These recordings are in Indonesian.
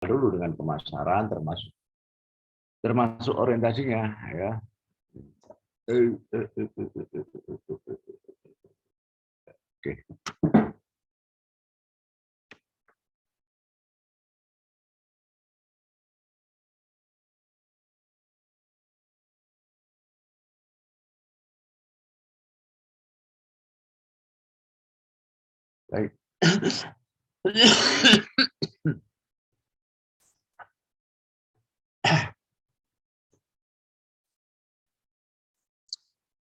dulu dengan pemasaran termasuk orientasinya ya. Oke. Baik.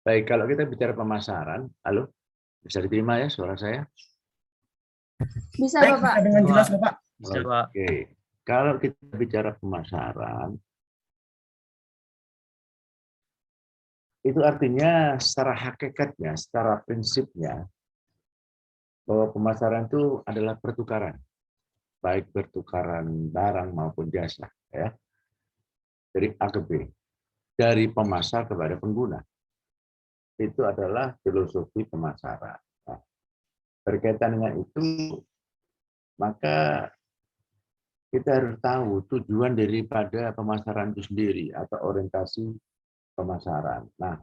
Baik, kalau kita bicara pemasaran, halo, bisa diterima ya suara saya? Bisa, Bapak. Dengan jelas, Bapak. Oke, kalau kita bicara pemasaran, itu artinya secara hakikatnya, secara prinsipnya, bahwa pemasaran itu adalah pertukaran, baik pertukaran barang maupun jasa, ya, dari A ke B, dari pemasar kepada pengguna. Itu adalah filosofi pemasaran. Nah, berkaitan dengan itu, maka kita harus tahu tujuan daripada pemasaran itu sendiri atau orientasi pemasaran. Nah,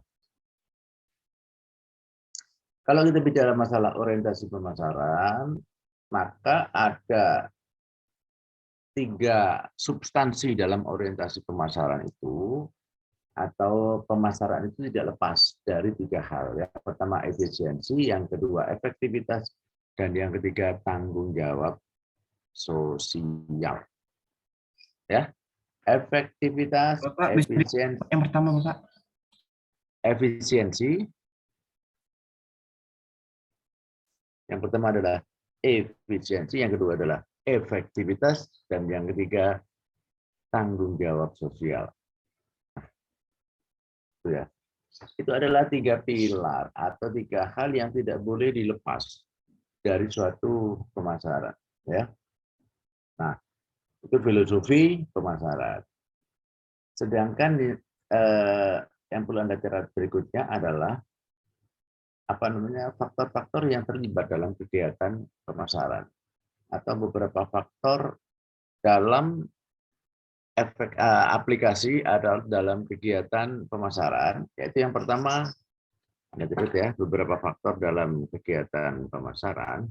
kalau kita bicara masalah orientasi pemasaran, maka ada 3 substansi dalam orientasi pemasaran itu, atau pemasaran itu tidak lepas dari 3 hal. Yang pertama efisiensi, yang kedua efektivitas, dan yang ketiga tanggung jawab sosial. Ya, efektivitas, Bapak, efisiensi, yang pertama, Bapak. Efisiensi. Yang pertama adalah efisiensi, yang kedua adalah efektivitas, dan yang ketiga tanggung jawab sosial. Itu ya. Itu adalah 3 pilar atau 3 hal yang tidak boleh dilepas dari suatu pemasaran. Ya. Nah, itu filosofi pemasaran. Sedangkan yang perlu Anda catat berikutnya adalah faktor-faktor yang terlibat dalam kegiatan pemasaran atau beberapa faktor dalam aplikasi adalah dalam kegiatan pemasaran, yaitu yang pertama Anda catat ya, beberapa faktor dalam kegiatan pemasaran.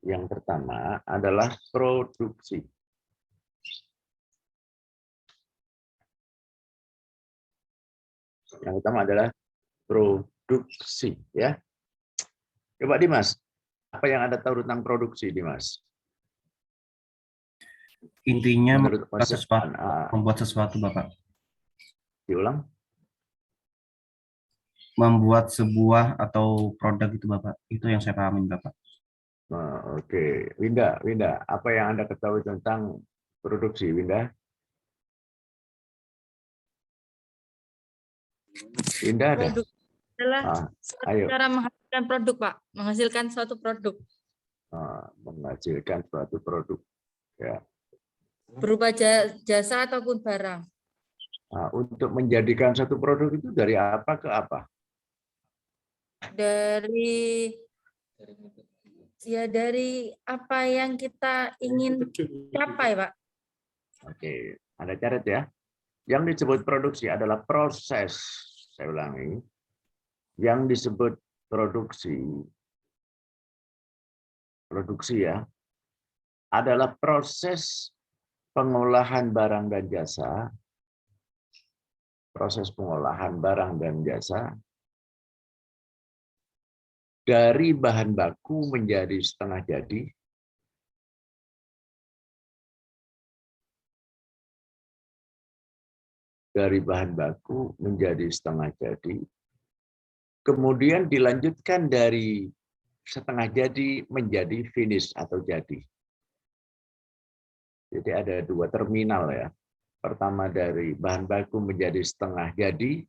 Yang pertama adalah produksi. Yang utama adalah produksi, ya. Coba Dimas, apa yang Anda tahu tentang produksi, Dimas? Intinya Menurut membuat sesuatu, Bapak. Diulang. Membuat sebuah atau produk itu, Bapak. Itu yang saya pahami, Bapak. Oke, Winda, apa yang Anda ketahui tentang produksi, Winda? Winda ada? Produk adalah ayo. cara menghasilkan produk, Pak. Menghasilkan suatu produk. Menghasilkan suatu produk. Ya. Berupa jasa ataupun barang. Nah, untuk menjadikan satu produk itu dari apa ke apa? Dari apa yang kita ingin capai, Pak. Oke, Anda catat ya. Yang disebut produksi adalah proses. Saya ulangi. Yang disebut produksi ya, adalah proses pengolahan barang dan jasa, dari bahan baku menjadi setengah jadi, kemudian dilanjutkan dari setengah jadi menjadi finish atau jadi. Jadi ada 2 terminal ya. Pertama dari bahan baku menjadi setengah jadi,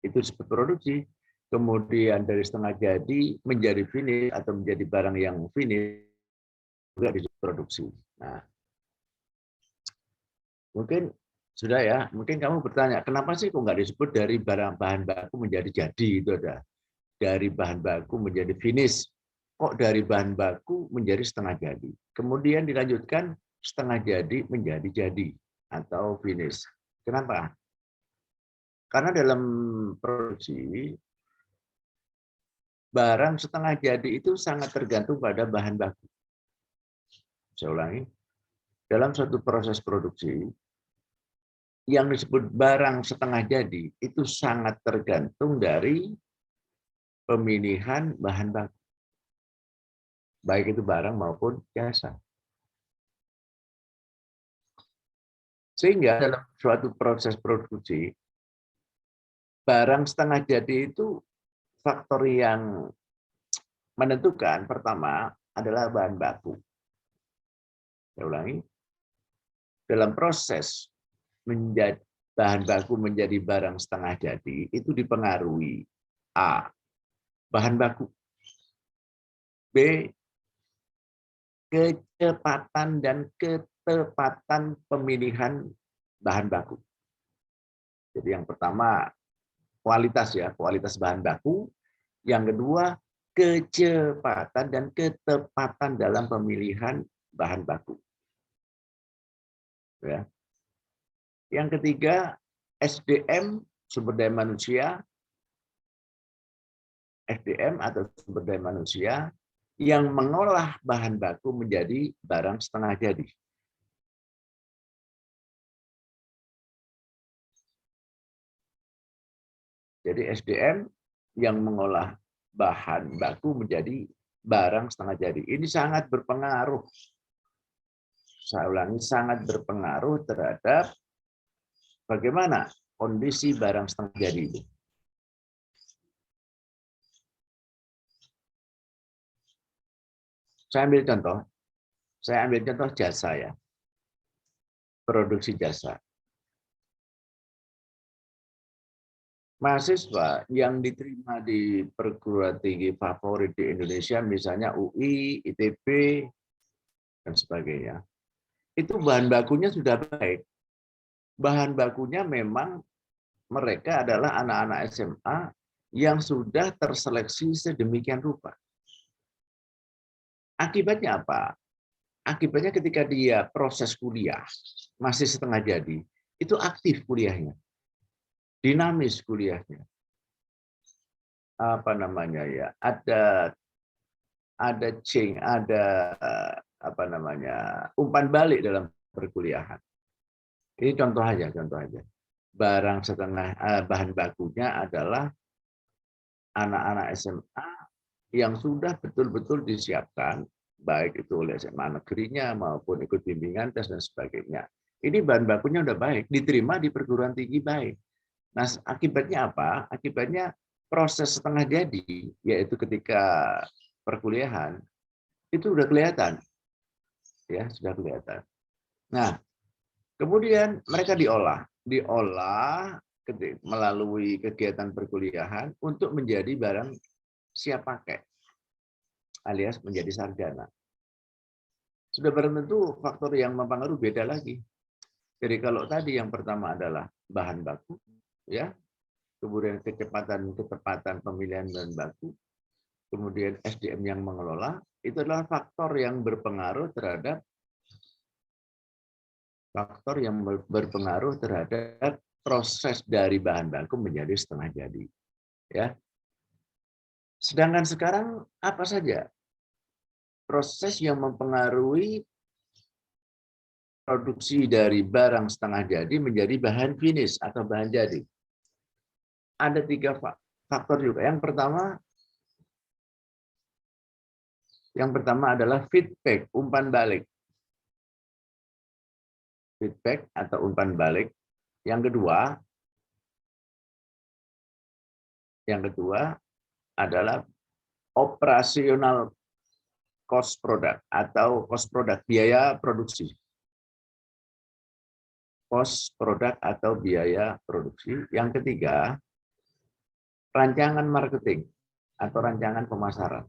itu disebut produksi. Kemudian dari setengah jadi menjadi finish atau menjadi barang yang finish, juga disebut produksi. Nah, mungkin sudah ya, mungkin kamu bertanya, kenapa sih kok nggak disebut dari bahan baku menjadi jadi, itu ada. Dari bahan baku menjadi finish, kok dari bahan baku menjadi setengah jadi. Kemudian dilanjutkan setengah jadi menjadi jadi atau finish. Kenapa? Karena dalam produksi, barang setengah jadi itu sangat tergantung pada bahan baku. Saya ulangi, dalam suatu proses produksi, yang disebut barang setengah jadi itu sangat tergantung dari pemilihan bahan baku. Baik itu barang maupun jasa. Sehingga dalam suatu proses produksi, barang setengah jadi itu faktor yang menentukan pertama adalah bahan baku. Saya ulangi, dalam proses bahan baku menjadi barang setengah jadi itu dipengaruhi A, bahan baku, B, kecepatan dan ketepatan pemilihan bahan baku. Jadi yang pertama kualitas ya, kualitas bahan baku. Yang kedua kecepatan dan ketepatan dalam pemilihan bahan baku. Ya. Yang ketiga SDM, sumber daya manusia. SDM atau sumber daya manusia yang mengolah bahan baku menjadi barang setengah jadi. Jadi SDM yang mengolah bahan baku menjadi barang setengah jadi. Ini sangat berpengaruh. Saya ulangi, sangat berpengaruh terhadap bagaimana kondisi barang setengah jadi itu. Saya ambil contoh jasa ya. Produksi jasa. Mahasiswa yang diterima di perguruan tinggi favorit di Indonesia, misalnya UI, ITB, dan sebagainya, itu bahan bakunya sudah baik. Bahan bakunya memang mereka adalah anak-anak SMA yang sudah terseleksi sedemikian rupa. Akibatnya apa? Akibatnya ketika dia proses kuliah, masih setengah jadi, itu aktif kuliahnya. Dinamis kuliahnya. Apa namanya ya? Ada umpan balik dalam perkuliahan. Ini contoh aja. Barang setengah bahan bakunya adalah anak-anak SMA yang sudah betul-betul disiapkan, baik itu oleh SMA negerinya maupun ikut bimbingan tes dan sebagainya. Ini bahan bakunya udah baik, diterima di perguruan tinggi baik. Nah, akibatnya apa? Akibatnya proses setengah jadi, yaitu ketika perkuliahan, itu udah kelihatan. Ya, sudah kelihatan. Nah, kemudian mereka diolah melalui kegiatan perkuliahan untuk menjadi barang siap pakai, alias menjadi sarjana. Sudah barang tentu faktor yang mempengaruhi beda lagi. Jadi kalau tadi yang pertama adalah bahan baku, ya, kemudian ketepatan pemilihan bahan baku, kemudian SDM yang mengelola, itu adalah faktor yang berpengaruh terhadap proses dari bahan baku menjadi setengah jadi. Ya. Sedangkan sekarang apa saja proses yang mempengaruhi produksi dari barang setengah jadi menjadi bahan finish atau bahan jadi? Ada 3 faktor juga. Yang pertama adalah feedback, umpan balik. Feedback atau umpan balik. Yang kedua adalah operasional cost product atau cost product, biaya produksi. Cost product atau biaya produksi. Yang ketiga, rancangan marketing atau rancangan pemasaran.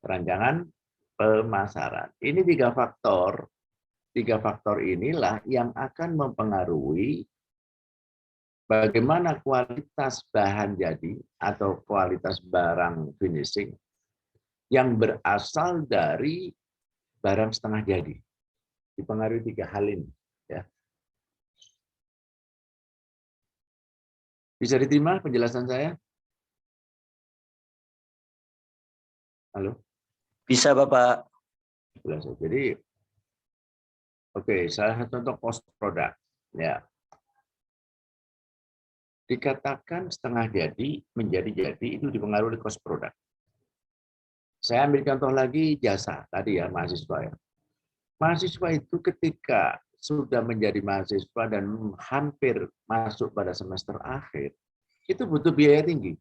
Rancangan pemasaran. Ini 3 faktor. 3 faktor inilah yang akan mempengaruhi bagaimana kualitas bahan jadi atau kualitas barang finishing yang berasal dari barang setengah jadi. Dipengaruhi 3 hal ini. Ya. Bisa diterima penjelasan saya? Halo? Bisa, Bapak. Jadi, oke, salah satu contoh cost product. Ya. Dikatakan setengah jadi menjadi jadi itu dipengaruhi cost product. Saya ambil contoh lagi jasa tadi ya, mahasiswa ya. Mahasiswa itu ketika sudah menjadi mahasiswa dan hampir masuk pada semester akhir, itu butuh biaya tinggi.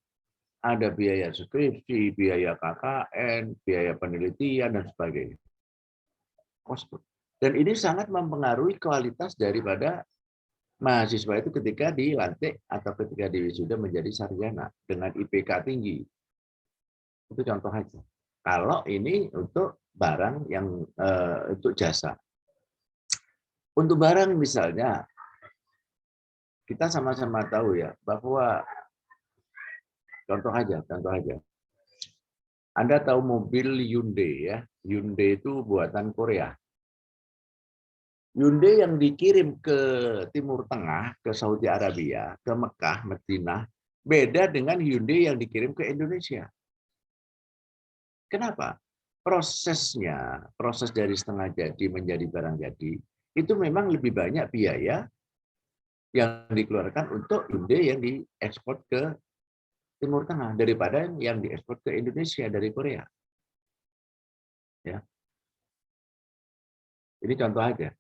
Ada biaya skripsi, biaya KKN, biaya penelitian, dan sebagainya. Dan ini sangat mempengaruhi kualitas daripada mahasiswa itu ketika dilantik atau ketika diwisuda menjadi sarjana dengan IPK tinggi. Itu contoh aja. Kalau ini untuk barang yang untuk jasa. Untuk barang misalnya, kita sama-sama tahu ya bahwa contoh aja. Anda tahu mobil Hyundai ya? Hyundai itu buatan Korea. Hyundai yang dikirim ke Timur Tengah, ke Saudi Arabia, ke Mekah, Madinah, beda dengan Hyundai yang dikirim ke Indonesia. Kenapa? Prosesnya, proses dari setengah jadi menjadi barang jadi, itu memang lebih banyak biaya yang dikeluarkan untuk Hyundai yang diekspor ke Timur Tengah daripada yang diekspor ke Indonesia dari Korea. Ya. Ini contoh aja.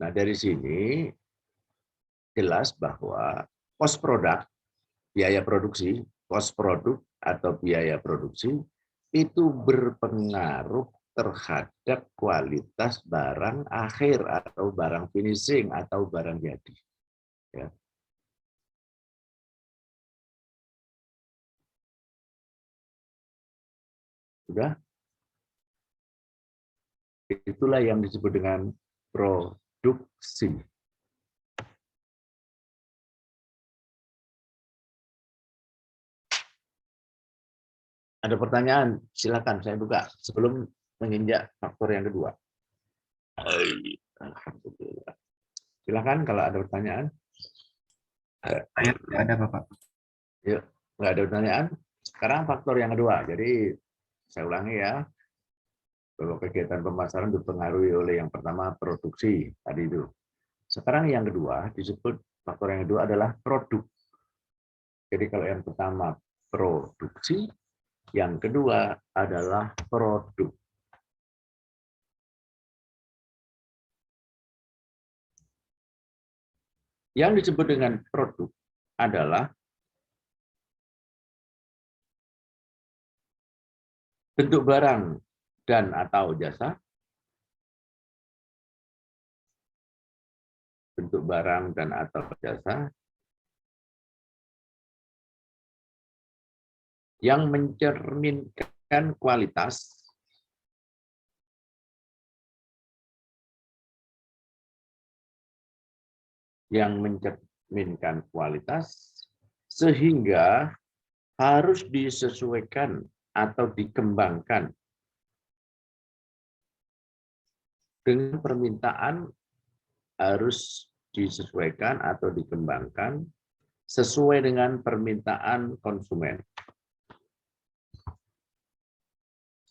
Nah, dari sini jelas bahwa cost produk, biaya produksi, cost produk atau biaya produksi itu berpengaruh terhadap kualitas barang akhir atau barang finishing atau barang jadi. Ya. Sudah? Itulah yang disebut dengan produksi. Ada pertanyaan? Silakan saya buka sebelum menginjak faktor yang kedua. Alhamdulillah. Silakan kalau ada pertanyaan. Saya tidak ada, Bapak. Yuk, nggak ada pertanyaan. Sekarang faktor yang kedua. Jadi saya ulangi ya. Bahwa kegiatan pemasaran dipengaruhi oleh yang pertama produksi tadi itu. Sekarang yang kedua disebut faktor yang kedua adalah produk. Jadi kalau yang pertama produksi, yang kedua adalah produk. Yang disebut dengan produk adalah bentuk barang dan atau jasa, bentuk barang dan atau jasa yang mencerminkan kualitas sehingga harus disesuaikan atau dikembangkan dengan permintaan, harus disesuaikan atau dikembangkan sesuai dengan permintaan konsumen.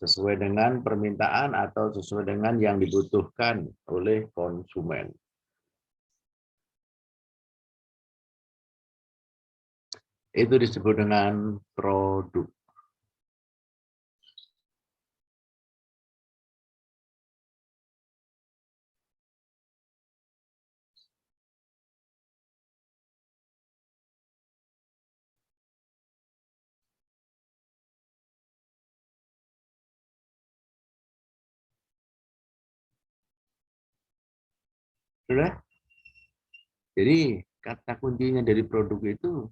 Sesuai dengan permintaan atau sesuai dengan yang dibutuhkan oleh konsumen. Itu disebut dengan produk. Sudah? Jadi kata kuncinya dari produk itu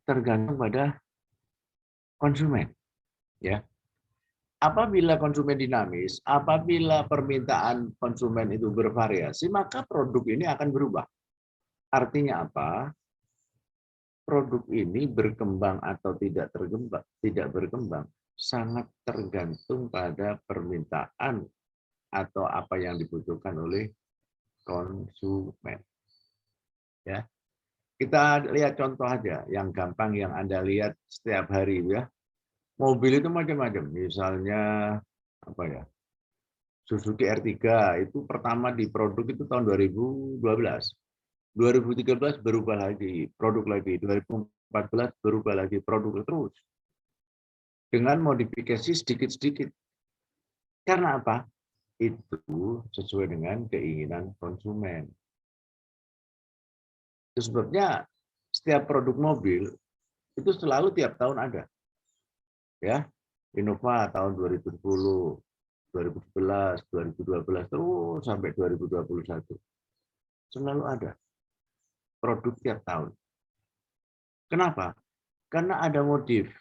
tergantung pada konsumen. Ya. Apabila konsumen dinamis, apabila permintaan konsumen itu bervariasi, maka produk ini akan berubah. Artinya apa? Produk ini berkembang atau tidak berkembang sangat tergantung pada permintaan atau apa yang dibutuhkan oleh konsumen. Ya. Kita lihat contoh aja yang gampang yang Anda lihat setiap hari ya. Mobil itu macam-macam. Misalnya apa ya? Suzuki R3 itu pertama diproduk itu tahun 2012. 2013 berubah lagi, produk lagi. 2014 berubah lagi, produk terus. Dengan modifikasi sedikit-sedikit. Karena apa? Itu sesuai dengan keinginan konsumen. Itu sebabnya setiap produk mobil itu selalu tiap tahun ada. Ya, Innova tahun 2010, 2011, 2012 terus sampai 2021. Selalu ada produk tiap tahun. Kenapa? Karena ada modif.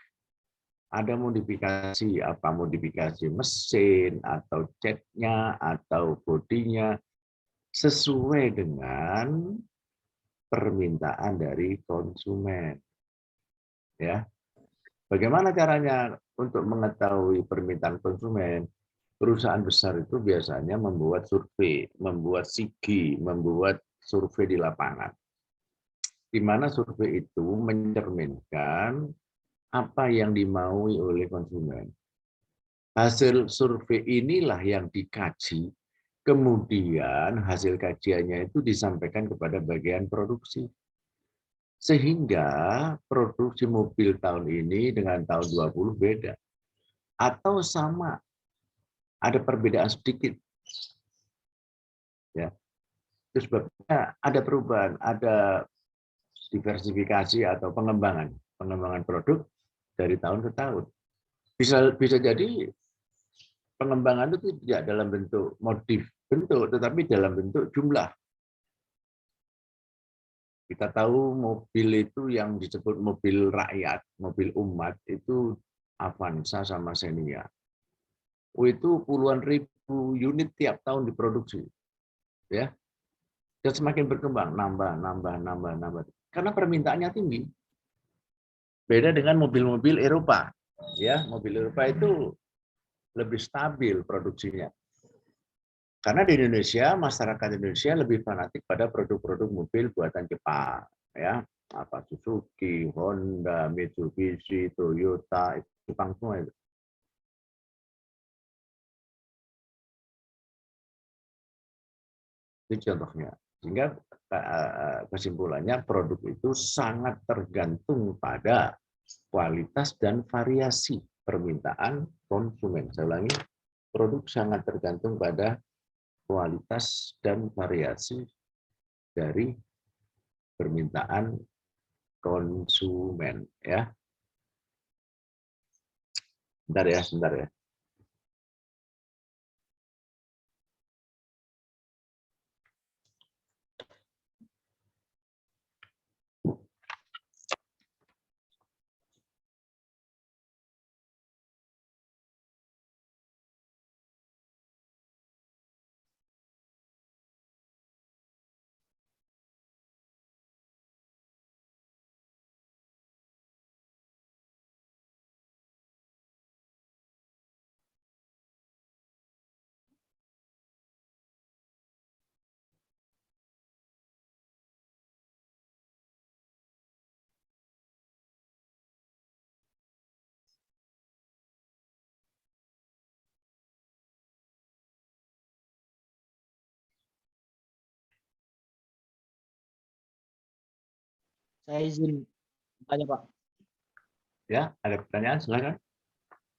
Ada modifikasi, apa modifikasi mesin atau catnya atau bodinya sesuai dengan permintaan dari konsumen. Ya. Bagaimana caranya untuk mengetahui permintaan konsumen? Perusahaan besar itu biasanya membuat survei, membuat sigi, membuat survei di lapangan. Di mana survei itu mencerminkan apa yang dimaui oleh konsumen. Hasil survei inilah yang dikaji, kemudian hasil kajiannya itu disampaikan kepada bagian produksi. Sehingga produksi mobil tahun ini dengan tahun 20 beda. Atau sama, ada perbedaan sedikit. Ya. Itu sebabnya ada perubahan, ada diversifikasi atau pengembangan produk dari tahun ke tahun. Bisa jadi pengembangan itu tidak dalam bentuk modif bentuk, tetapi dalam bentuk jumlah. Kita tahu mobil itu yang disebut mobil rakyat, mobil umat itu Avanza sama Xenia. Itu puluhan ribu unit tiap tahun diproduksi, ya. Dan semakin berkembang, nambah. Karena permintaannya tinggi. Beda dengan mobil-mobil Eropa, ya. Mobil Eropa itu lebih stabil produksinya. Karena di Indonesia, masyarakat Indonesia lebih fanatik pada produk-produk mobil buatan Jepang, ya, apa Suzuki, Honda, Mitsubishi, Toyota, itu Jepang semua itu. Itu contohnya. Sehingga kesimpulannya produk itu sangat tergantung pada kualitas dan variasi permintaan konsumen. Saya ulangi, produk sangat tergantung pada kualitas dan variasi dari permintaan konsumen, ya. Sebentar ya. Saya izin tanya, Pak. Ya, ada pertanyaan, silakan.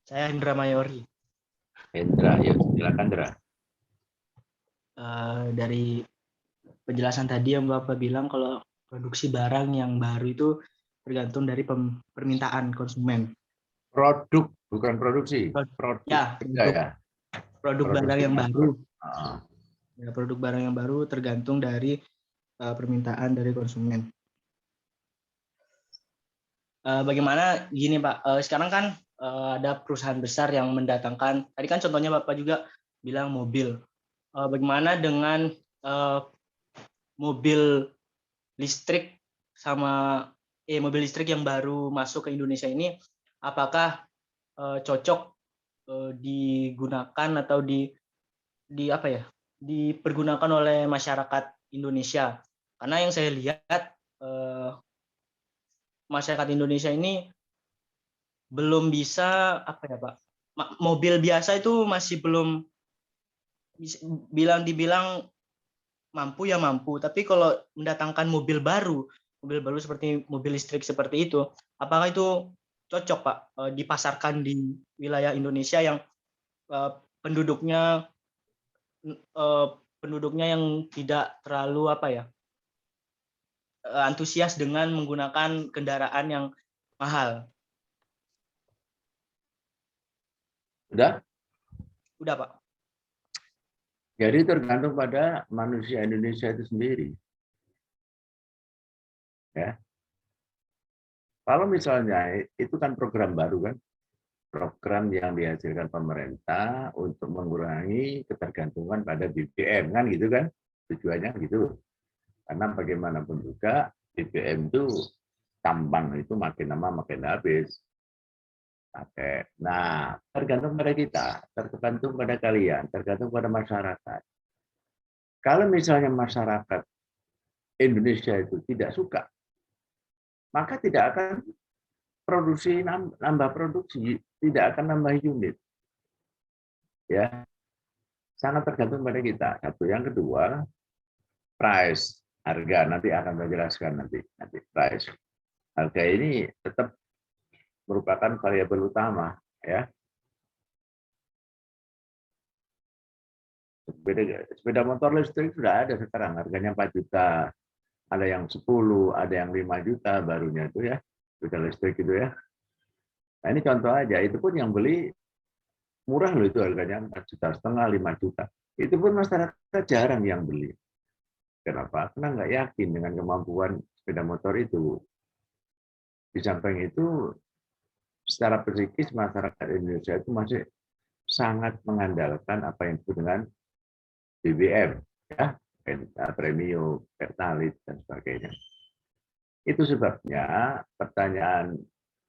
Saya Indra Mayori. Hendra, ya silakan Indra. Dari penjelasan tadi yang Bapak bilang kalau produksi barang yang baru itu tergantung dari permintaan konsumen. Produk, bukan produksi. Produk. Ya, produk barang yang baru. Ya, produk barang yang baru tergantung dari permintaan dari konsumen. Bagaimana gini Pak, sekarang kan ada perusahaan besar yang mendatangkan, tadi kan contohnya Bapak juga bilang mobil. Bagaimana dengan mobil listrik sama mobil listrik yang baru masuk ke Indonesia ini, apakah cocok digunakan atau dipergunakan oleh masyarakat Indonesia. Karena yang saya lihat masyarakat Indonesia ini belum bisa Pak? Mobil biasa itu masih belum dibilang mampu ya mampu, tapi kalau mendatangkan mobil baru seperti mobil listrik seperti itu, apakah itu cocok Pak dipasarkan di wilayah Indonesia yang penduduknya yang tidak terlalu antusias dengan menggunakan kendaraan yang mahal? Udah Pak. Jadi tergantung pada manusia Indonesia itu sendiri. Ya. Kalau misalnya itu kan program baru kan, program yang dihasilkan pemerintah untuk mengurangi ketergantungan pada BBM kan gitu kan, tujuannya gitu. Karena bagaimanapun juga BBM itu tambang itu makin lama makin habis. Pakai. Nah, tergantung pada kita, tergantung pada kalian, tergantung pada masyarakat. Kalau misalnya masyarakat Indonesia itu tidak suka, maka tidak akan nambah produksi, tidak akan nambah unit. Ya, sangat tergantung pada kita. Satu, yang kedua, price, harga. Nanti akan saya jelaskan nanti price. Harga ini tetap merupakan variabel utama, ya. Sepeda motor listrik sudah ada sekarang, harganya 4 juta. Ada yang 10, ada yang 5 juta barunya itu ya, sepeda listrik itu ya. Nah, ini contoh aja, itu pun yang beli murah loh, itu harganya 4,5 juta, 5 juta. Itu pun masyarakat jarang yang beli. Kenapa? Karena nggak yakin dengan kemampuan sepeda motor itu. Di samping itu, secara psikis masyarakat Indonesia itu masih sangat mengandalkan apa yang disebut dengan BBM, ya, premium, pertalite dan sebagainya. Itu sebabnya pertanyaan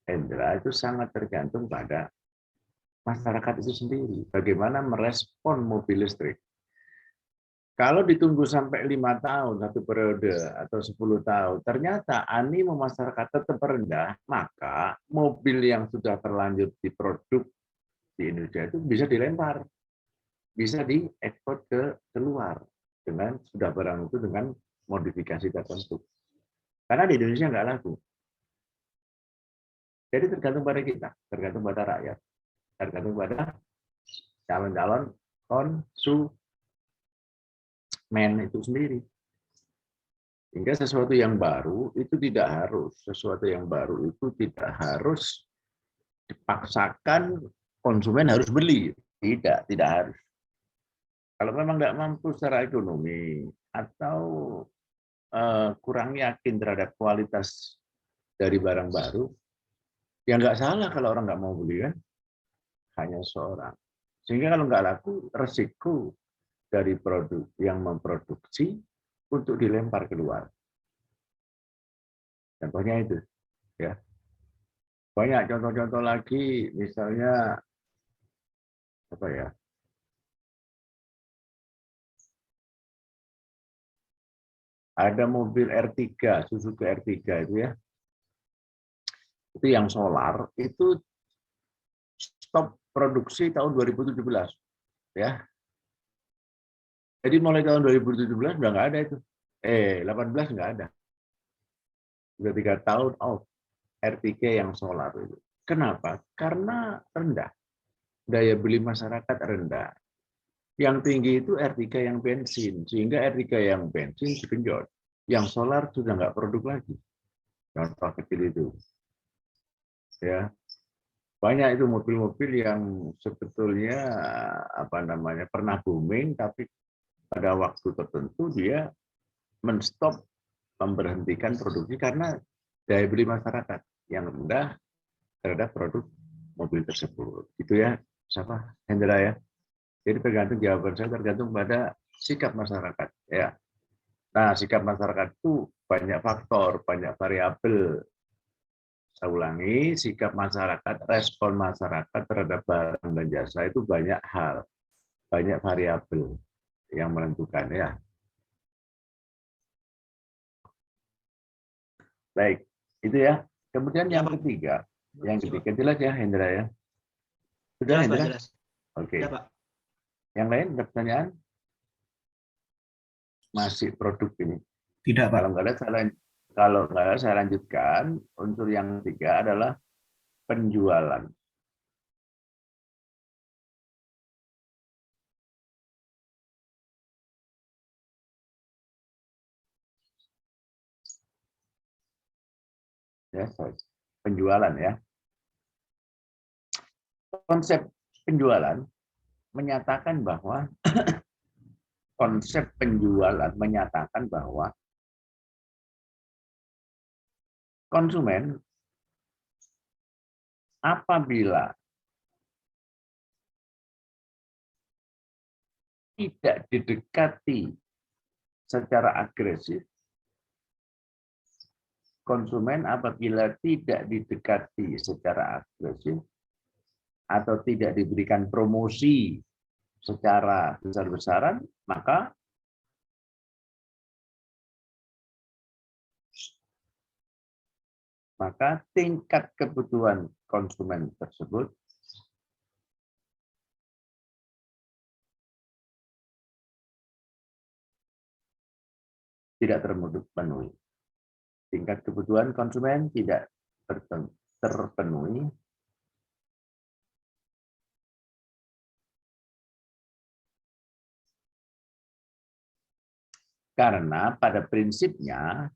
Hendra itu sangat tergantung pada masyarakat itu sendiri. Bagaimana merespon mobil listrik. Kalau ditunggu sampai 5 tahun, 1 periode, atau 10 tahun, ternyata animo masyarakat tetap rendah, maka mobil yang sudah terlanjur diproduk di Indonesia itu bisa dilempar. Bisa diekspor ke luar dengan sudah barang itu dengan modifikasi tertentu. Karena di Indonesia nggak laku. Jadi tergantung pada kita, tergantung pada rakyat, tergantung pada calon-calon konsumen itu sendiri. Hingga sesuatu yang baru itu tidak harus dipaksakan konsumen harus beli. Tidak harus. Kalau memang nggak mampu secara ekonomi atau kurang yakin terhadap kualitas dari barang baru, ya nggak salah kalau orang nggak mau beli kan, hanya seorang. Sehingga kalau nggak laku, resiko dari produk yang memproduksi untuk dilempar keluar. Contohnya itu, ya. Banyak contoh-contoh lagi, misalnya apa ya? Ada mobil R3, Suzuki R3 itu ya. Itu yang solar, itu stop produksi tahun 2017. Ya. Jadi mulai tahun 2017 udah nggak ada itu. 18 nggak ada. Sudah 3 tahun off R3 yang solar itu. Kenapa? Karena rendah. Daya beli masyarakat rendah. Yang tinggi itu R3 yang bensin, sehingga R3 yang bensin digenjot. Yang solar sudah nggak produk lagi. Contoh kecil itu. Ya, banyak itu mobil-mobil yang sebetulnya pernah booming, tapi pada waktu tertentu dia menstop, memberhentikan produksi karena daya beli masyarakat yang rendah terhadap produk mobil tersebut. Itu ya, siapa? Hendra ya. Jadi tergantung, jawaban saya tergantung pada sikap masyarakat. Ya. Nah, sikap masyarakat itu banyak faktor, banyak variabel. Saya ulangi, sikap masyarakat, respon masyarakat terhadap barang dan jasa itu banyak hal. banyak variabel yang menentukan ya. Baik, itu ya. Kemudian Ya, yang Pak. ketiga Coba. jelas ya Hendra ya. Sudah Jelas, Pak, Hendra? jelas. Oke. Ya, Pak. Yang lain ada pertanyaan? Masih produk ini. Tidak, Pak. Kalau nggak ada saya lanjutkan. Unsur yang ketiga adalah penjualan. Ya, penjualan ya. Konsep penjualan menyatakan bahwa konsumen apabila tidak didekati secara agresif, atau tidak diberikan promosi secara besar-besaran, maka tingkat kebutuhan konsumen tersebut tidak terpenuhi. Tingkat kebutuhan konsumen tidak terpenuhi karena pada prinsipnya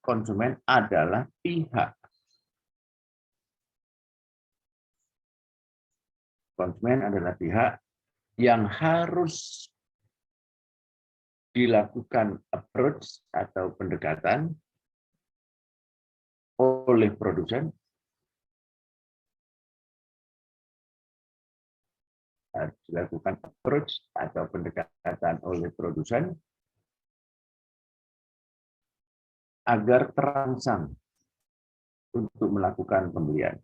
konsumen adalah pihak. Konsumen adalah pihak yang harus dilakukan approach atau pendekatan oleh produsen, agar terangsang untuk melakukan pembelian.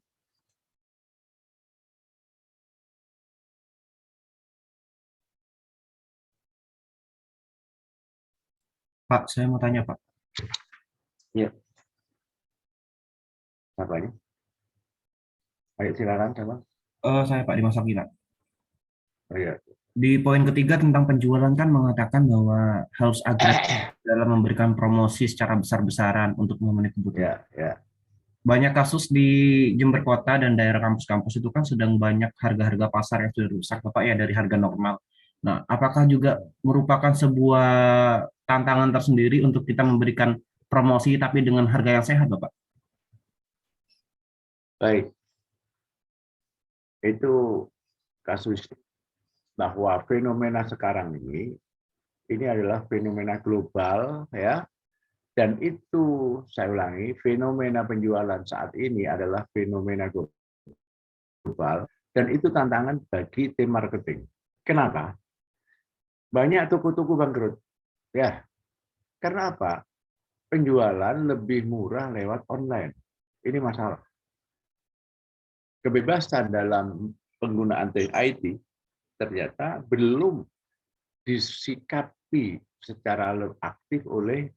Pak, saya mau tanya, Pak. Ya. Siapa ini? Ayo silakan, siapa? Saya Pak Dimas Akila. Oh, ya. Di poin ketiga tentang penjualan kan mengatakan bahwa harus agresif dalam memberikan promosi secara besar-besaran untuk memenuhi kebutuhan. Ya. Banyak kasus di Jember Kota dan daerah kampus-kampus itu kan sedang banyak harga-harga pasar yang sudah rusak, Bapak, ya, dari harga normal. Nah, apakah juga merupakan sebuah tantangan tersendiri untuk kita memberikan promosi tapi dengan harga yang sehat, Bapak? Baik. Itu kasus bahwa fenomena sekarang ini adalah fenomena global ya. Dan itu saya ulangi, fenomena penjualan saat ini adalah fenomena global dan itu tantangan bagi tim marketing. Kenapa? Banyak toko-toko bangkrut. Ya. Karena apa? Penjualan lebih murah lewat online. Ini masalah. Kebebasan dalam penggunaan IT ternyata belum disikapi secara aktif oleh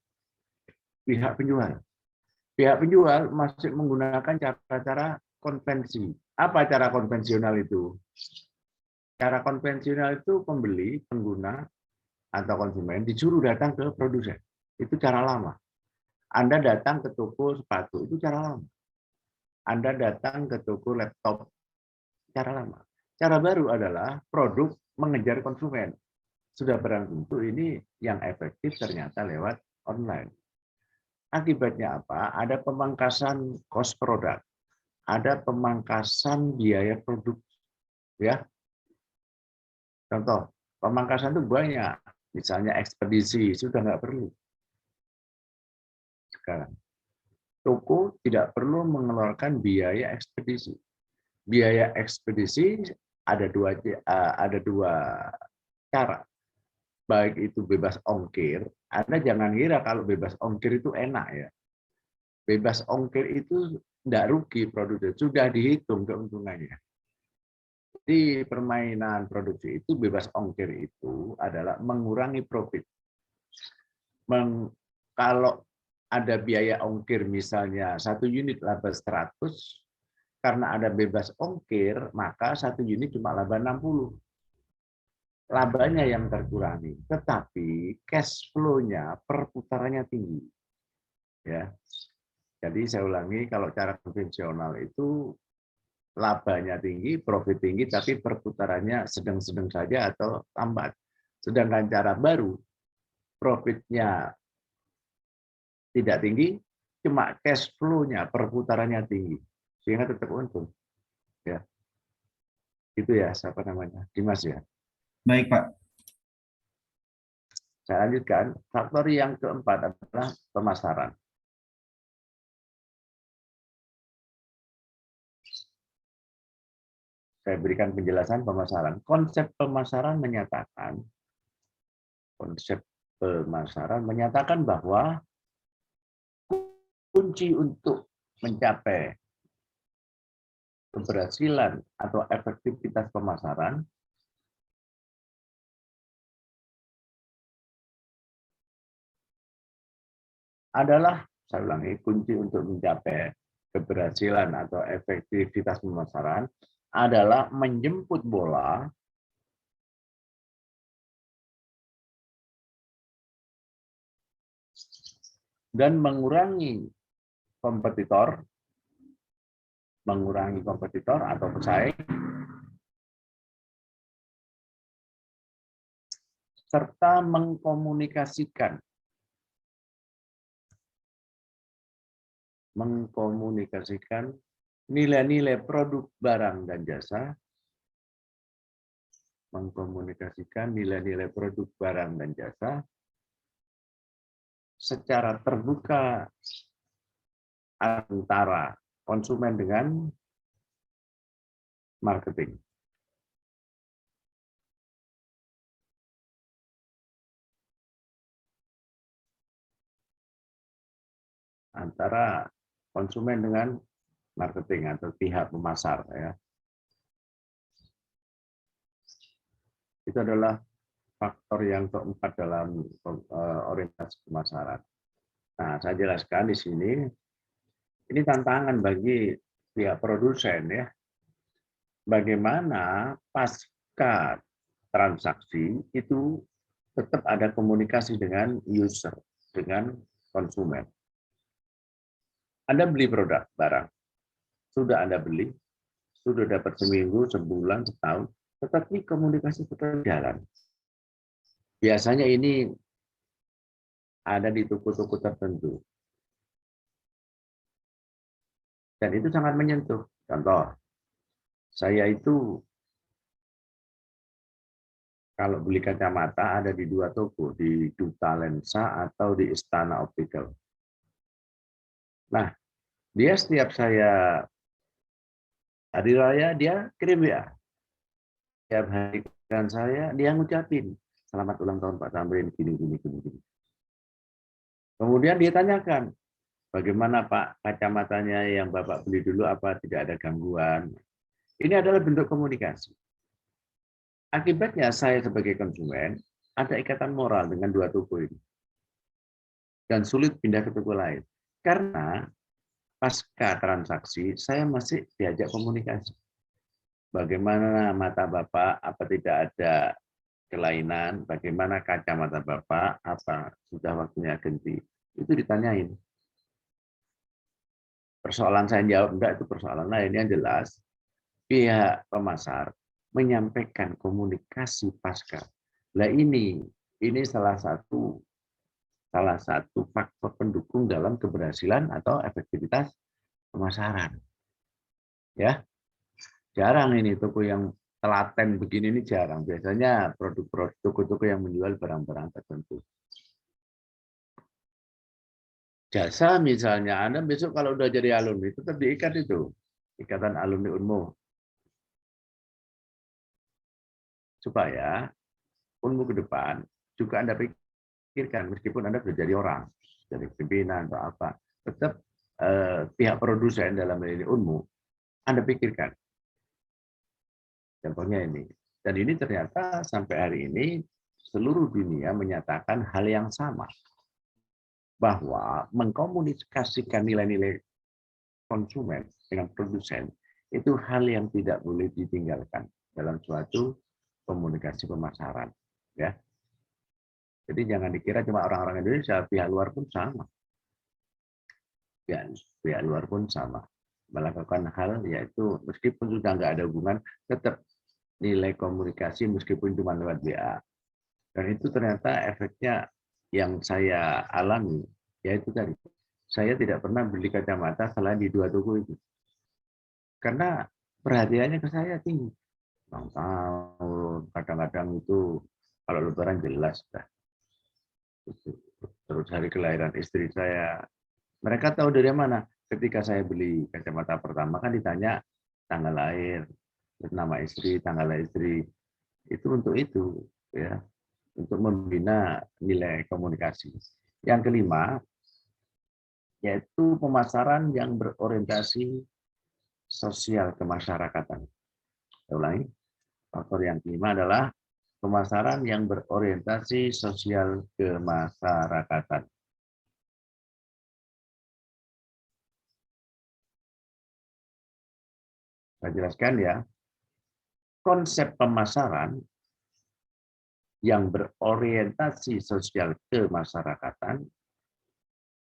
pihak penjual. Pihak penjual masih menggunakan cara-cara konvensi. Apa cara konvensional itu? Cara konvensional itu pembeli, pengguna, atau konsumen disuruh datang ke produsen. Itu cara lama. Anda datang ke toko sepatu, itu cara lama. Anda datang ke toko laptop, cara lama. Cara baru adalah produk mengejar konsumen. Sudah barang tentu ini yang efektif ternyata lewat online. Akibatnya apa? Ada pemangkasan cost produk, ada pemangkasan biaya produk. Ya, contoh, pemangkasan itu banyak. Misalnya ekspedisi, sudah nggak perlu. Sekarang, toko tidak perlu mengeluarkan biaya ekspedisi. Biaya ekspedisi ada dua cara. baik itu bebas ongkir, Anda jangan kira kalau bebas ongkir itu enak ya. Bebas ongkir itu tidak rugi produksi, sudah dihitung keuntungannya. Di permainan produksi itu bebas ongkir itu adalah mengurangi profit. Kalau ada biaya ongkir misalnya 1 unit laba 100, karena ada bebas ongkir, maka 1 unit cuma laba 60. Labanya yang terkurangi, tetapi cash flow-nya perputarannya tinggi. Ya. Jadi saya ulangi, kalau cara konvensional itu labanya tinggi, profit tinggi, tapi perputarannya sedang-sedang saja atau lambat. Sedangkan cara baru, profitnya tidak tinggi, cuma cash flow-nya perputarannya tinggi, sehingga tetap untung. Ya, itu ya, siapa namanya, Dimas ya. Baik, Pak. Saya lanjutkan, faktor yang keempat adalah pemasaran. Saya berikan penjelasan pemasaran. Konsep pemasaran menyatakan bahwa kunci untuk mencapai keberhasilan atau efektivitas pemasaran adalah, saya ulangi, kunci untuk mencapai keberhasilan atau efektivitas pemasaran adalah menjemput bola dan mengurangi kompetitor atau pesaing, serta mengkomunikasikan nilai-nilai produk barang dan jasa, secara terbuka antara konsumen dengan marketing. Antara konsumen dengan marketing atau pihak pemasar ya. Itu adalah faktor yang keempat dalam orientasi pemasaran. Nah, saya jelaskan di sini, ini tantangan bagi pihak produsen ya. Bagaimana pasca transaksi itu tetap ada komunikasi dengan user, dengan konsumen. Anda beli produk, barang, sudah Anda beli, sudah dapat seminggu, sebulan, setahun, tetapi komunikasi tetap jalan. Biasanya ini ada di toko-toko tertentu. Dan itu sangat menyentuh. Contoh, saya itu kalau beli kacamata ada di 2 toko, di Duta Lensa atau di Istana Optical. Nah, dia setiap saya hari raya, dia kirim ya. Setiap hari kan saya, dia ngucapin, selamat ulang tahun Pak Tamrin, gini. Kemudian dia tanyakan, bagaimana Pak kacamatanya yang Bapak beli dulu, apa tidak ada gangguan? Ini adalah bentuk komunikasi. Akibatnya saya sebagai konsumen, ada ikatan moral dengan 2 toko ini. Dan sulit pindah ke toko lain. Karena pasca transaksi, saya masih diajak komunikasi. Bagaimana mata Bapak, apa tidak ada kelainan, bagaimana kacamata Bapak, apa sudah waktunya ganti. Itu ditanyain. Persoalan saya jawab, enggak, itu persoalan lain. Yang jelas, pihak pemasar menyampaikan komunikasi pasca. Nah ini salah satu faktor pendukung dalam keberhasilan atau efektivitas pemasaran. Ya, jarang ini toko yang telaten begini ini jarang. Biasanya produk-produk toko-toko yang menjual barang-barang tertentu. Jasa misalnya, Anda besok kalau udah jadi alumni tetap diikat itu, ikatan alumni Unmu. Supaya Unmu ke depan juga Anda pikirkan, meskipun Anda sudah jadi orang, jadi pimpinan atau apa, tetap pihak produsen dalam hal ini Unmu, Anda pikirkan. Contohnya ini. Dan ini ternyata sampai hari ini seluruh dunia menyatakan hal yang sama. Bahwa mengkomunikasikan nilai-nilai konsumen dengan produsen itu hal yang tidak boleh ditinggalkan dalam suatu komunikasi pemasaran. Ya. Jadi jangan dikira cuma orang-orang Indonesia, pihak luar pun sama. Ya, pihak luar pun sama. Melakukan hal yaitu meskipun sudah nggak ada hubungan, tetap nilai komunikasi meskipun cuma lewat WA. Dan itu ternyata efeknya yang saya alami, yaitu tadi, saya tidak pernah beli kacamata selain di 2 toko itu. Karena perhatiannya ke saya tinggi. Bang tahun, kadang-kadang itu kalau lebaran jelas. Terus hari kelahiran istri saya, mereka tahu dari mana. Ketika saya beli kacamata pertama kan ditanya tanggal lahir, nama istri, tanggal lahir istri. Itu untuk itu, ya. Untuk membina nilai komunikasi. Yang kelima, yaitu pemasaran yang berorientasi sosial kemasyarakatan. Saya ulangi, faktor yang kelima adalah pemasaran yang berorientasi sosial kemasyarakatan. Saya jelaskan ya, konsep pemasaran yang berorientasi sosial kemasyarakatan,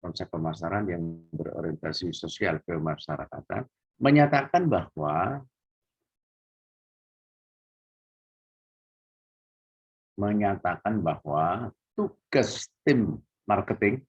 konsep pemasaran yang berorientasi sosial kemasyarakatan, menyatakan bahwa tugas tim marketing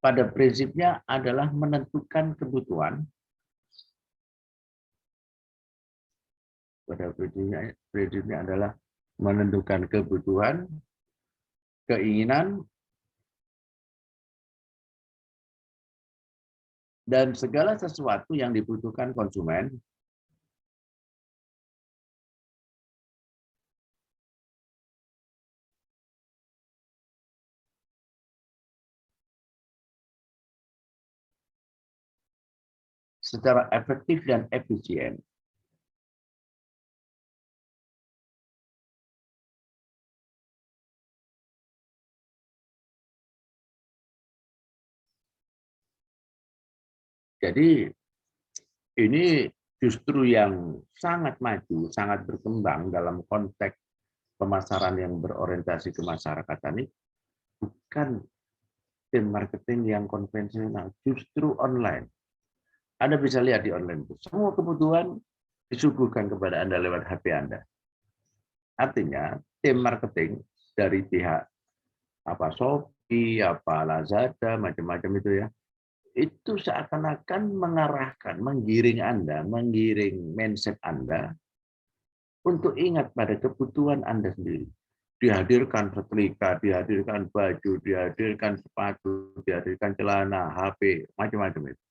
pada prinsipnya adalah menentukan kebutuhan, keinginan, dan segala sesuatu yang dibutuhkan konsumen secara efektif dan efisien. Jadi ini justru yang sangat maju, sangat berkembang dalam konteks pemasaran yang berorientasi ke masyarakat ini, bukan tim marketing yang konvensional, justru online. Anda bisa lihat di online itu, semua kebutuhan disuguhkan kepada Anda lewat HP Anda. Artinya, tim marketing dari pihak Shopee, Lazada, macam-macam itu ya, itu seakan-akan mengarahkan, menggiring Anda, menggiring mindset Anda untuk ingat pada kebutuhan Anda sendiri. Dihadirkan setrika, dihadirkan baju, dihadirkan sepatu, dihadirkan celana, HP, macam-macam itu.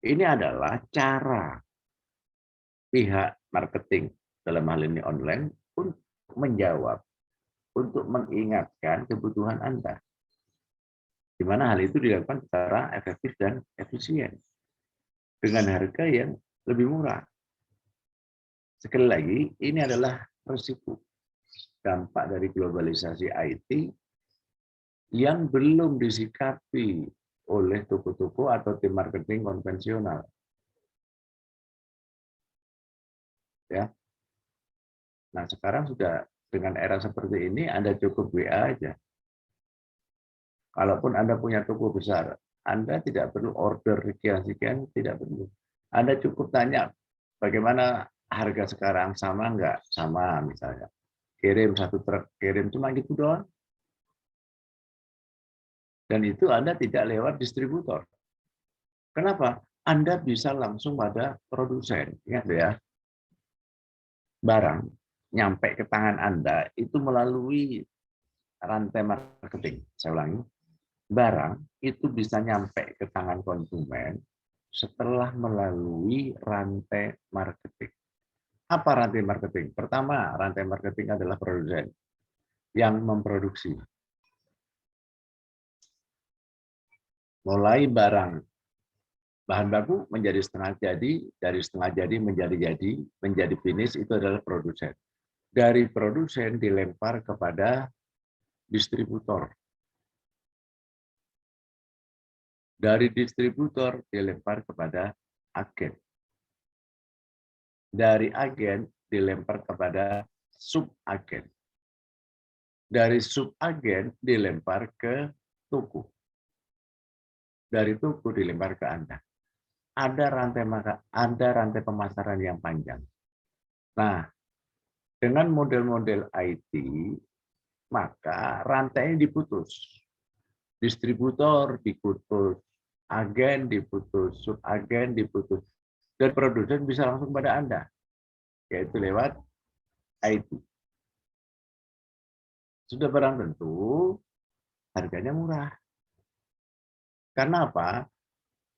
Ini adalah cara pihak marketing dalam hal ini online untuk menjawab, untuk mengingatkan kebutuhan Anda. Di mana hal itu dilakukan secara efektif dan efisien dengan harga yang lebih murah. Sekali lagi, ini adalah risiko dampak dari globalisasi IT yang belum disikapi oleh toko-toko atau tim marketing konvensional. Ya. Nah, sekarang sudah dengan era seperti ini, Anda cukup WA aja. Kalaupun Anda punya toko besar, Anda tidak perlu order sekian-sekian, tidak perlu. Anda cukup tanya, bagaimana harga sekarang, sama enggak? Sama misalnya. Kirim 1 truk, kirim cuma gitu doang. Dan itu Anda tidak lewat distributor. Kenapa? Anda bisa langsung pada produsen. Ingat ya, barang nyampe ke tangan Anda itu melalui rantai marketing. Saya ulangi, barang itu bisa nyampe ke tangan konsumen setelah melalui rantai marketing. Apa rantai marketing? Pertama, rantai marketing adalah produsen yang memproduksi. Mulai barang bahan baku menjadi setengah jadi, dari setengah jadi, menjadi finish, itu adalah produsen. Dari produsen dilempar kepada distributor. Dari distributor dilempar kepada agen. Dari agen dilempar kepada subagen. Dari subagen dilempar ke toko. Dari toko dilempar ke Anda. Ada rantai pemasaran yang panjang. Nah, dengan model-model IT, maka rantainya diputus. Distributor diputus, agen diputus, subagen diputus, dan produsen bisa langsung pada Anda, yaitu lewat IT. Sudah barang tentu, harganya murah. Karena apa?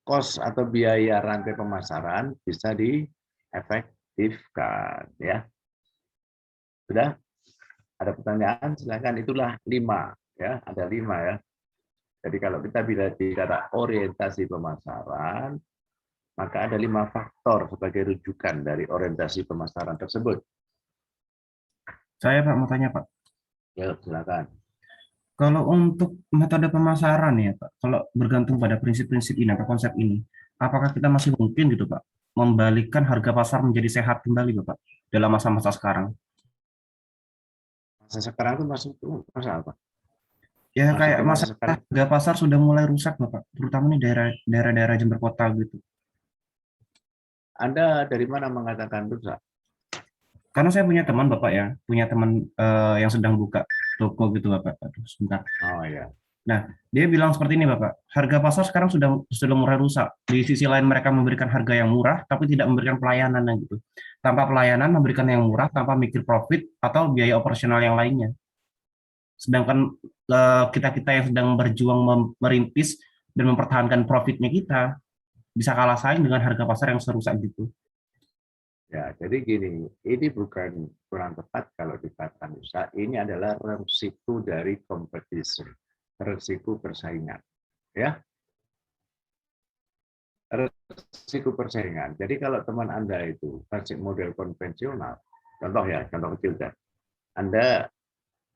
Kos atau biaya rantai pemasaran bisa diefektifkan. Ya. Sudah? Ada pertanyaan? Silakan. Itulah 5. Ya, ada 5 ya. Jadi kalau kita bicara orientasi pemasaran, maka ada 5 faktor sebagai rujukan dari orientasi pemasaran tersebut. Saya Pak mau tanya Pak. Ya, silakan. Kalau untuk metode pemasaran ya Pak, kalau bergantung pada prinsip-prinsip ini atau konsep ini, apakah kita masih mungkin gitu Pak, membalikkan harga pasar menjadi sehat kembali Bapak dalam masa-masa sekarang? Masa sekarang itu masuk masa apa? Ya Masuk kayak di masa masa sekarang. harga pasar sudah mulai rusak Bapak, terutama di daerah-daerah Jember Kota gitu. Anda dari mana mengatakan rusak? Karena saya punya teman Bapak ya, punya teman yang sedang buka toko gitu Bapak. Aduh, sebentar. Oh ya. Nah, dia bilang seperti ini Bapak, harga pasar sekarang sudah mulai rusak. Di sisi lain mereka memberikan harga yang murah, tapi tidak memberikan pelayanan gitu. Tanpa pelayanan memberikan yang murah, tanpa mikir profit atau biaya operasional yang lainnya. Sedangkan kita-kita yang sedang berjuang merintis dan mempertahankan profitnya kita, bisa kalah saing dengan harga pasar yang serusak gitu. Ya, jadi gini, ini bukan kurang tepat kalau dikatakan rusak. Ini adalah resiko dari kompetisi, resiko persaingan. Ya, resiko persaingan. Jadi kalau teman Anda itu kasih model konvensional, contoh ya, contoh kecil kan.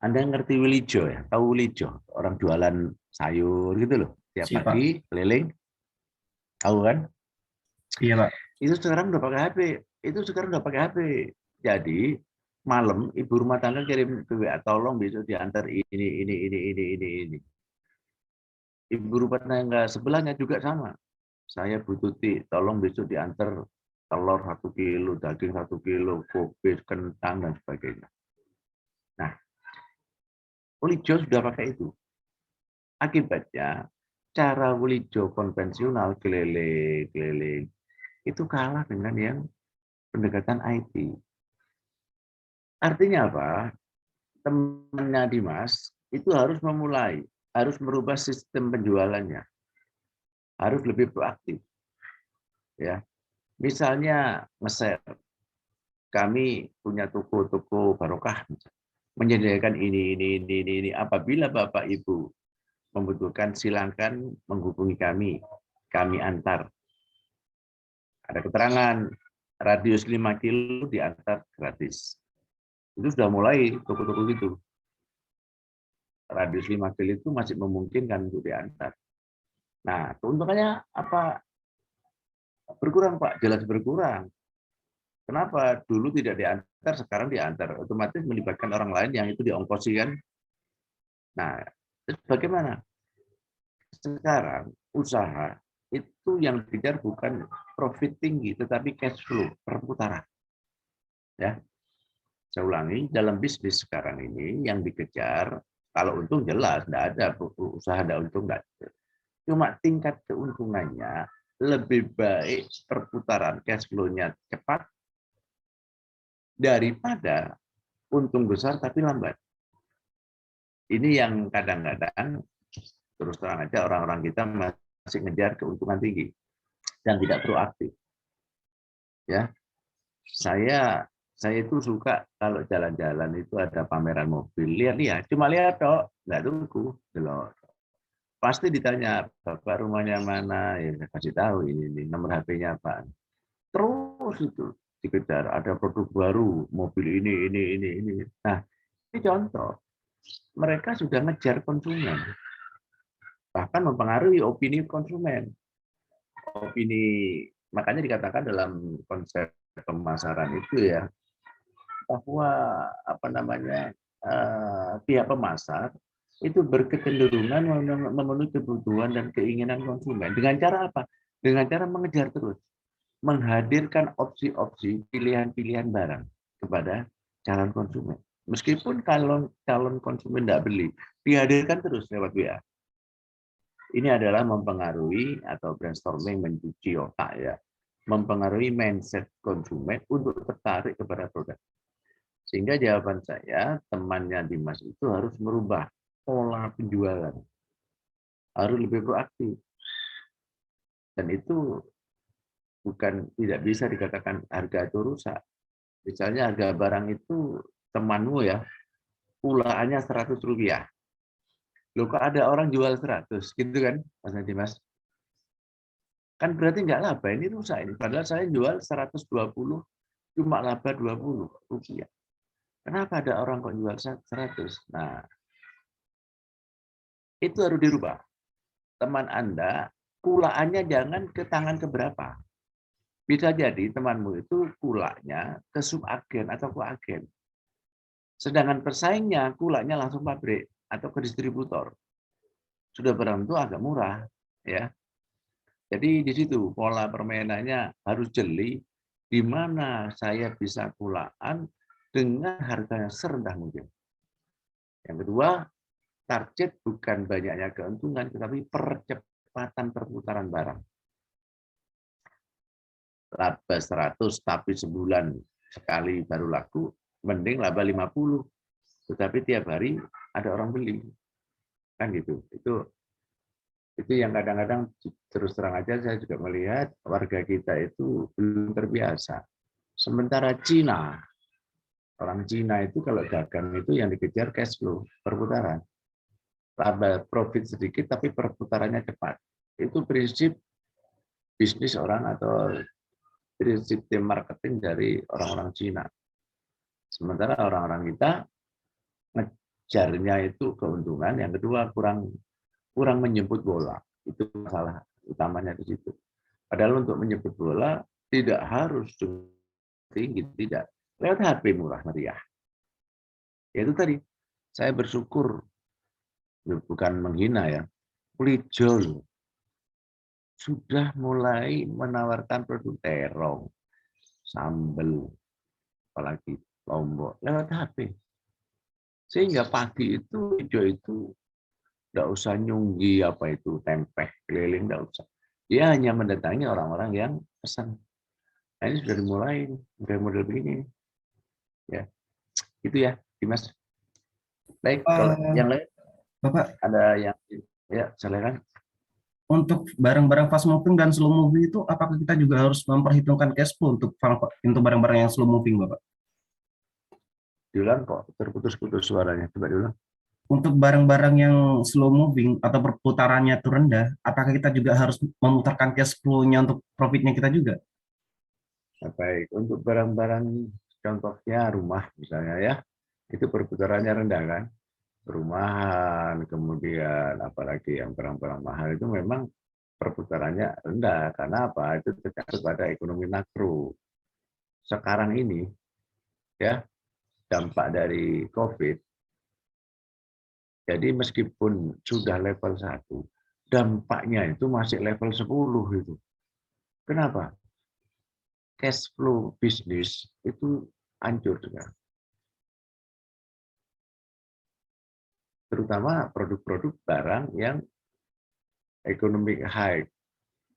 Anda ngerti Wilijo ya? Tahu Wilijo? Orang jualan sayur gitu loh. Tiap Siapa? pagi keliling. Tahu kan? Iya Pak. Itu sekarang udah pakai HP. Jadi malam ibu rumah tangga kirim ke WA, tolong besok diantar ini. Ibu rumah tangga sebelahnya juga sama. Saya butuh tolong besok diantar telur 1 kilo, daging 1 kilo, kopi, kentang dan sebagainya. Nah, Wilijo sudah pakai itu. Akibatnya cara Wilijo konvensional keliling itu kalah dengan yang pendekatan IT. Artinya apa? Temannya Dimas itu harus merubah sistem penjualannya, harus lebih proaktif. Ya, misalnya nge-share, kami punya toko barokah, menyediakan ini. Apabila Bapak Ibu membutuhkan, silakan menghubungi kami antar. Ada keterangan radius 5 kilo diantar gratis. Itu sudah mulai toko-toko gitu. Radius 5 kilo itu masih memungkinkan untuk diantar. Nah, keuntungannya apa? Berkurang, Pak. Jelas berkurang. Kenapa? Dulu tidak diantar, sekarang diantar. Otomatis melibatkan orang lain yang itu diongkosi kan. Nah, terus bagaimana? Sekarang usaha itu yang dikejar bukan profit tinggi, tetapi cash flow, perputaran. Ya, saya ulangi, dalam bisnis sekarang ini yang dikejar, kalau untung jelas, tidak ada usaha tidak untung, tidak ada. Cuma tingkat keuntungannya lebih baik perputaran cash flow-nya cepat daripada untung besar tapi lambat. Ini yang kadang-kadang terus terang aja orang-orang kita masih ngejar keuntungan tinggi. dan tidak proaktif. Ya, saya itu suka kalau jalan-jalan itu ada pameran mobil, lihat-lihat, cuma lihat toh, nggak tunggu, delok. Pasti ditanya, Bapak rumahnya mana? Ya saya kasih tahu ini nomor HP-nya apa. Terus itu dikejar, ada produk baru, mobil ini. Nah, ini contoh, mereka sudah ngejar konsumen, bahkan mempengaruhi opini konsumen. Makanya dikatakan dalam konsep pemasaran itu ya, bahwa pihak pemasar itu berkecenderungan memenuhi kebutuhan dan keinginan konsumen. Dengan cara apa? Dengan cara mengejar terus, menghadirkan opsi-opsi pilihan-pilihan barang kepada calon konsumen. Meskipun calon konsumen tidak beli, dihadirkan terus lewat WA. Ini adalah mempengaruhi atau brainstorming, mencuci otak ya, mempengaruhi mindset konsumen untuk tertarik kepada produk. Sehingga jawaban saya, temannya Dimas itu harus merubah pola penjualan, harus lebih proaktif. Dan itu bukan tidak bisa dikatakan harga itu rusak. Misalnya harga barang itu temanmu ya, pulaannya Rp100. Loh kok ada orang jual 100, gitu kan, Mas Dimas? Kan berarti nggak laba, ini rusak ini. Padahal saya jual 120, cuma laba Rp20. Kenapa ada orang kok jual 100? Nah, itu harus dirubah. Teman Anda, pulaannya jangan ke tangan keberapa. Bisa jadi temanmu itu kulaknya ke subagen atau ke agen. Sedangkan pesaingnya kulaknya langsung pabrik atau ke distributor. Sudah barang itu agak murah, ya. Jadi di situ pola permainannya harus jeli, di mana saya bisa kulaan dengan harganya serendah mungkin. Yang kedua, target bukan banyaknya keuntungan, tetapi percepatan perputaran barang. Laba 100 tapi sebulan sekali baru laku, mending laba 50. Tetapi tiap hari ada orang beli. Kan gitu. Itu yang kadang-kadang terus terang aja saya juga melihat warga kita itu belum terbiasa. Sementara Cina, orang Cina itu kalau dagang itu yang dikejar cash flow, perputaran. Laba profit sedikit tapi perputarannya cepat. Itu prinsip bisnis orang atau prinsip tim marketing dari orang-orang Cina. Sementara orang-orang kita ngejarnya itu keuntungan, yang kedua kurang menjemput bola. Itu masalah utamanya di situ. Padahal untuk menjemput bola tidak harus tinggi, tidak. Lewat HP murah meriah. Ya itu tadi, saya bersyukur, bukan menghina ya, Plijol sudah mulai menawarkan produk terong, sambal, apalagi lombok, lewat HP. Sehingga pagi itu hijau itu nggak usah nyunggi apa itu tempeh keliling, nggak usah. Dia hanya mendatangi orang-orang yang pesan. Nah, ini sudah dimulai model begini. Ya, itu ya, Dimas. Baik, kalau yang lain, Bapak, ada yang ya silakan. untuk barang-barang fast moving dan slow moving itu, apakah kita juga harus memperhitungkan cash flow untuk barang-barang yang slow moving, Bapak? Diulang kok terputus-putus suaranya. Coba diulang. Untuk barang-barang yang slow moving atau perputarannya itu rendah, apakah kita juga harus memutarkan cash flow-nya untuk profitnya kita juga? Nah, baik, untuk barang-barang contohnya rumah misalnya ya, itu perputarannya rendah kan. Perumahan, kemudian apalagi yang barang-barang mahal itu memang perputarannya rendah. Karena apa? Itu tergantung pada ekonomi makro. Sekarang ini ya, dampak dari COVID. Jadi meskipun sudah level 1, dampaknya itu masih level 10 itu. Kenapa? Cash flow bisnis itu hancur sekarang. Terutama produk-produk barang yang economic high,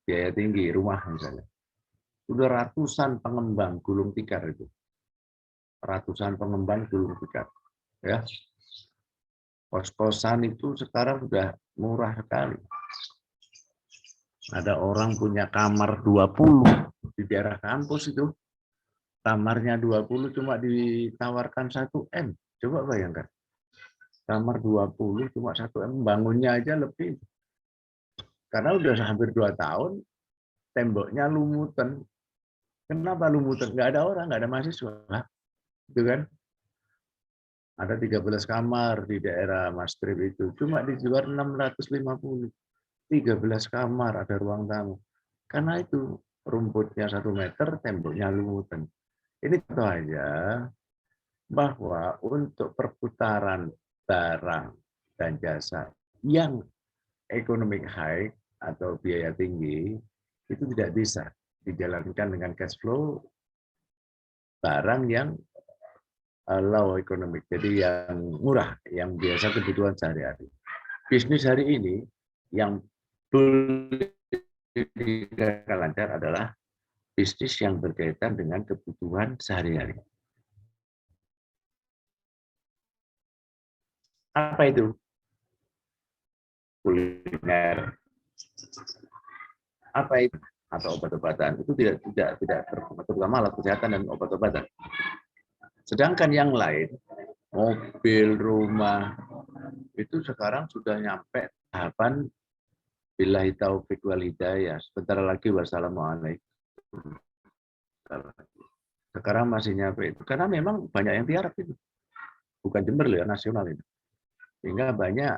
biaya tinggi, rumah misalnya. Sudah ratusan pengembang gulung tikar itu. Ratusan pengembang gulung tikar. Ya. Kos-kosan itu sekarang sudah murah sekali. Ada orang punya kamar 20 di daerah kampus itu. Kamarnya 20 cuma ditawarkan 1 M. Coba bayangkan. Kamar 20 cuma 1 M, bangunnya aja lebih. Karena udah hampir 2 tahun, temboknya lumutan. Kenapa lumutan? Nggak ada orang, nggak ada mahasiswa. Gitu kan? Ada 13 kamar di daerah Maastricht itu. Cuma dijual 650. 13 kamar, ada ruang tamu. Karena itu rumputnya 1 meter, temboknya lumutan. Ini contoh aja bahwa untuk perputaran barang dan jasa yang economic high atau biaya tinggi itu tidak bisa dijalankan dengan cash flow barang yang low economic, jadi yang murah, yang biasa kebutuhan sehari-hari. Bisnis hari ini yang boleh lancar adalah bisnis yang berkaitan dengan kebutuhan sehari-hari. Apa itu? Kuliner. Apa itu? Atau obat-obatan. Itu tidak terutama alat kesehatan dan obat-obatan. Sedangkan yang lain, mobil, rumah, itu sekarang sudah nyampe tahapan billahi taufiq wal hidayah. Sebentar lagi wassalamualaikum. Sekarang masih nyampe itu. Karena memang banyak yang tiarap itu. Bukan Jember loh ya, nasional itu. Sehingga banyak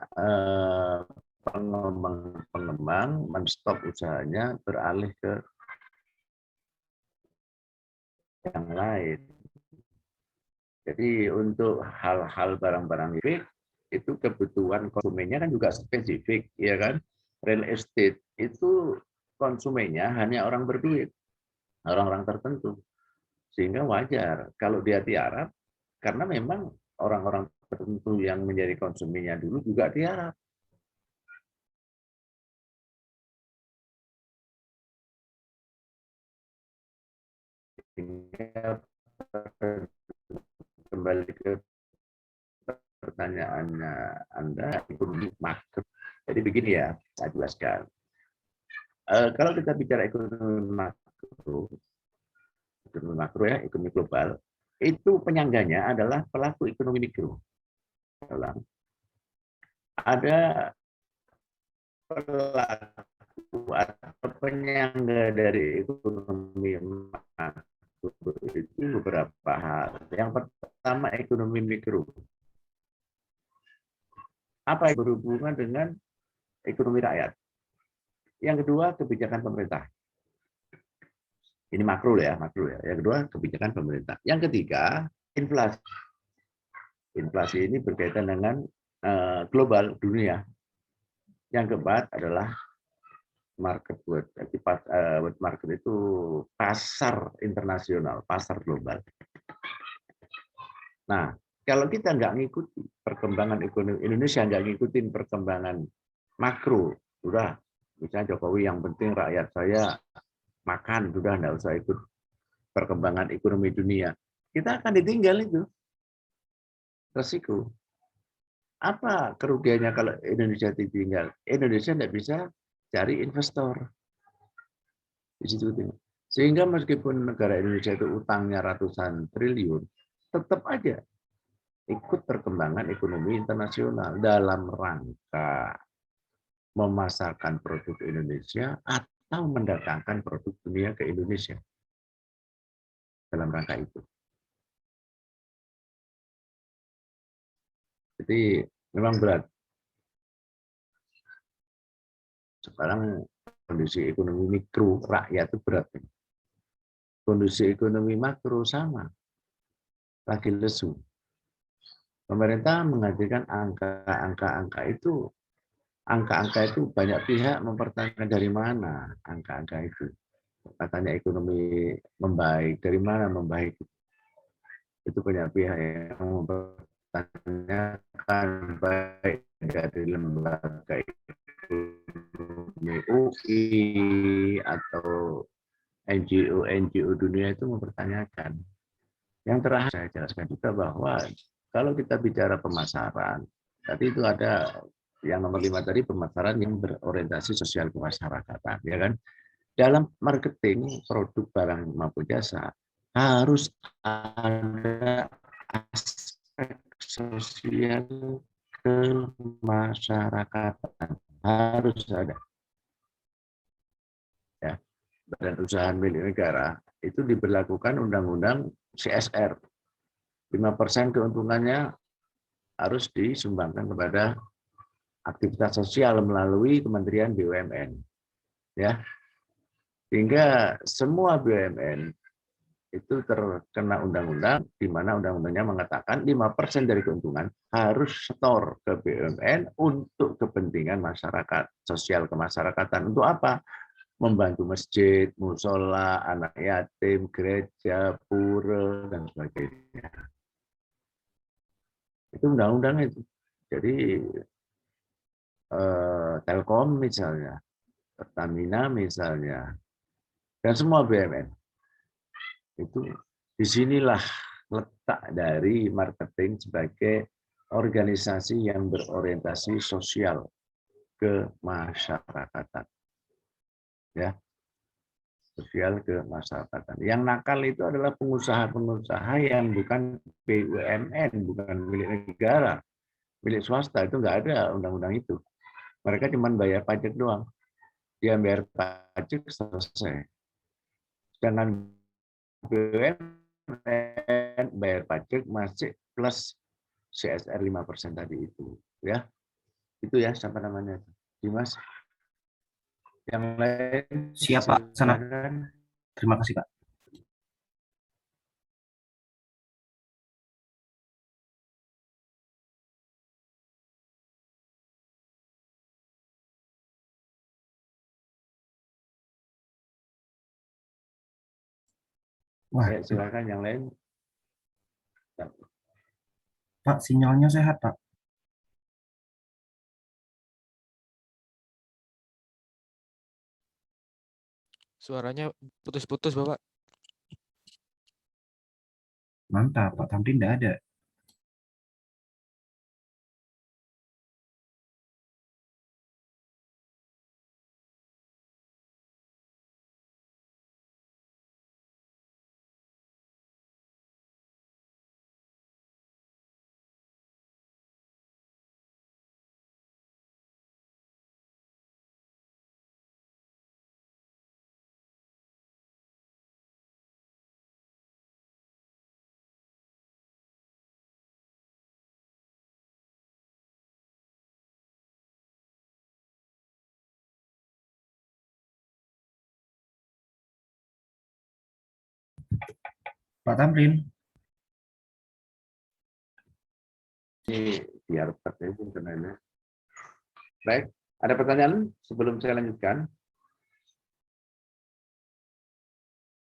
pengembang menstop usahanya, beralih ke yang lain. Jadi untuk hal-hal barang-barang itu kebutuhan konsumennya kan juga spesifik, ya kan? Real estate itu konsumennya hanya orang berduit, orang-orang tertentu. Sehingga wajar kalau dia tiarap, karena memang orang-orang tertentu yang menjadi konsumennya dulu juga tiarap. Sehingga kembali ke pertanyaannya Anda, ekonomi makro. Jadi begini ya, saya jelaskan. Kalau kita bicara ekonomi makro ya, ekonomi global, itu penyangganya adalah pelaku ekonomi mikro. Ada pelaku atau penyangga dari ekonomi makro itu beberapa hal. Yang pertama ekonomi mikro. Apa yang berhubungan dengan ekonomi rakyat? Yang kedua kebijakan pemerintah. Ini makro ya, makro ya. Yang kedua kebijakan pemerintah. Yang ketiga inflasi. Inflasi ini berkaitan dengan global dunia. Yang keempat adalah market world. Jadi world market itu pasar internasional, pasar global. Nah, kalau kita nggak ngikuti perkembangan ekonomi Indonesia, nggak ngikutin perkembangan makro, sudah misalnya Jokowi yang penting rakyat saya makan, sudah nggak usah ikut perkembangan ekonomi dunia. Kita akan ditinggal itu. Resiko. Apa kerugiannya kalau Indonesia ditinggal? Indonesia tidak bisa cari investor. Di situ. Sehingga meskipun negara Indonesia itu utangnya ratusan triliun, tetap aja ikut perkembangan ekonomi internasional dalam rangka memasarkan produk Indonesia atau mendatangkan produk dunia ke Indonesia. Dalam rangka itu. Jadi memang berat. Sekarang kondisi ekonomi mikro rakyat itu berat. Kondisi ekonomi makro sama. Lagi lesu. Pemerintah menghadirkan angka-angka itu. Angka-angka itu banyak pihak mempertanyakan dari mana angka-angka itu. Katanya ekonomi membaik. Dari mana membaik? Itu banyak pihak yang mempertanyakan baik dari lembaga ekonomi UI atau NGO dunia itu mempertanyakan. Yang terakhir saya jelaskan juga bahwa kalau kita bicara pemasaran, tadi itu ada yang nomor 5 tadi pemasaran yang berorientasi sosial kemasyarakatan, ya kan? Dalam marketing produk barang maupun jasa harus ada aspek sosial kemasyarakatan, harus ada. Ya, badan usaha milik negara itu diberlakukan undang-undang CSR. 5% keuntungannya harus disumbangkan kepada aktivitas sosial melalui Kementerian BUMN. Ya, sehingga semua BUMN itu terkena undang-undang, di mana undang-undangnya mengatakan 5% dari keuntungan harus setor ke BUMN untuk kepentingan masyarakat, sosial kemasyarakatan. Untuk apa? Membantu masjid, musola, anak yatim, gereja, pura, dan sebagainya. Itu undang-undang itu. Jadi Telkom misalnya, Pertamina misalnya, dan semua BUMN itu disinilah letak dari marketing sebagai organisasi yang berorientasi sosial kemasyarakatan, ya, sosial kemasyarakatan. Yang nakal itu adalah pengusaha-pengusaha yang bukan BUMN, bukan milik negara, milik swasta, itu nggak ada undang-undang itu. Mereka cuma bayar pajak doang. Dia bayar pajak selesai. Sedangkan BUMN bayar pajak masih plus CSR 5% tadi itu, ya. Itu ya, siapa namanya? Dimas. Yang lain Siap, Pak. Sana. silakan. Terima kasih, Pak. Wah, Ya, silakan yang lain. Pak, sinyalnya sehat, Pak. Suaranya putus-putus, Bapak. Mantap, Pak Tamrin tidak ada. Pak Tamrin. Ini biar pakai internetnya. Baik, ada pertanyaan sebelum saya lanjutkan?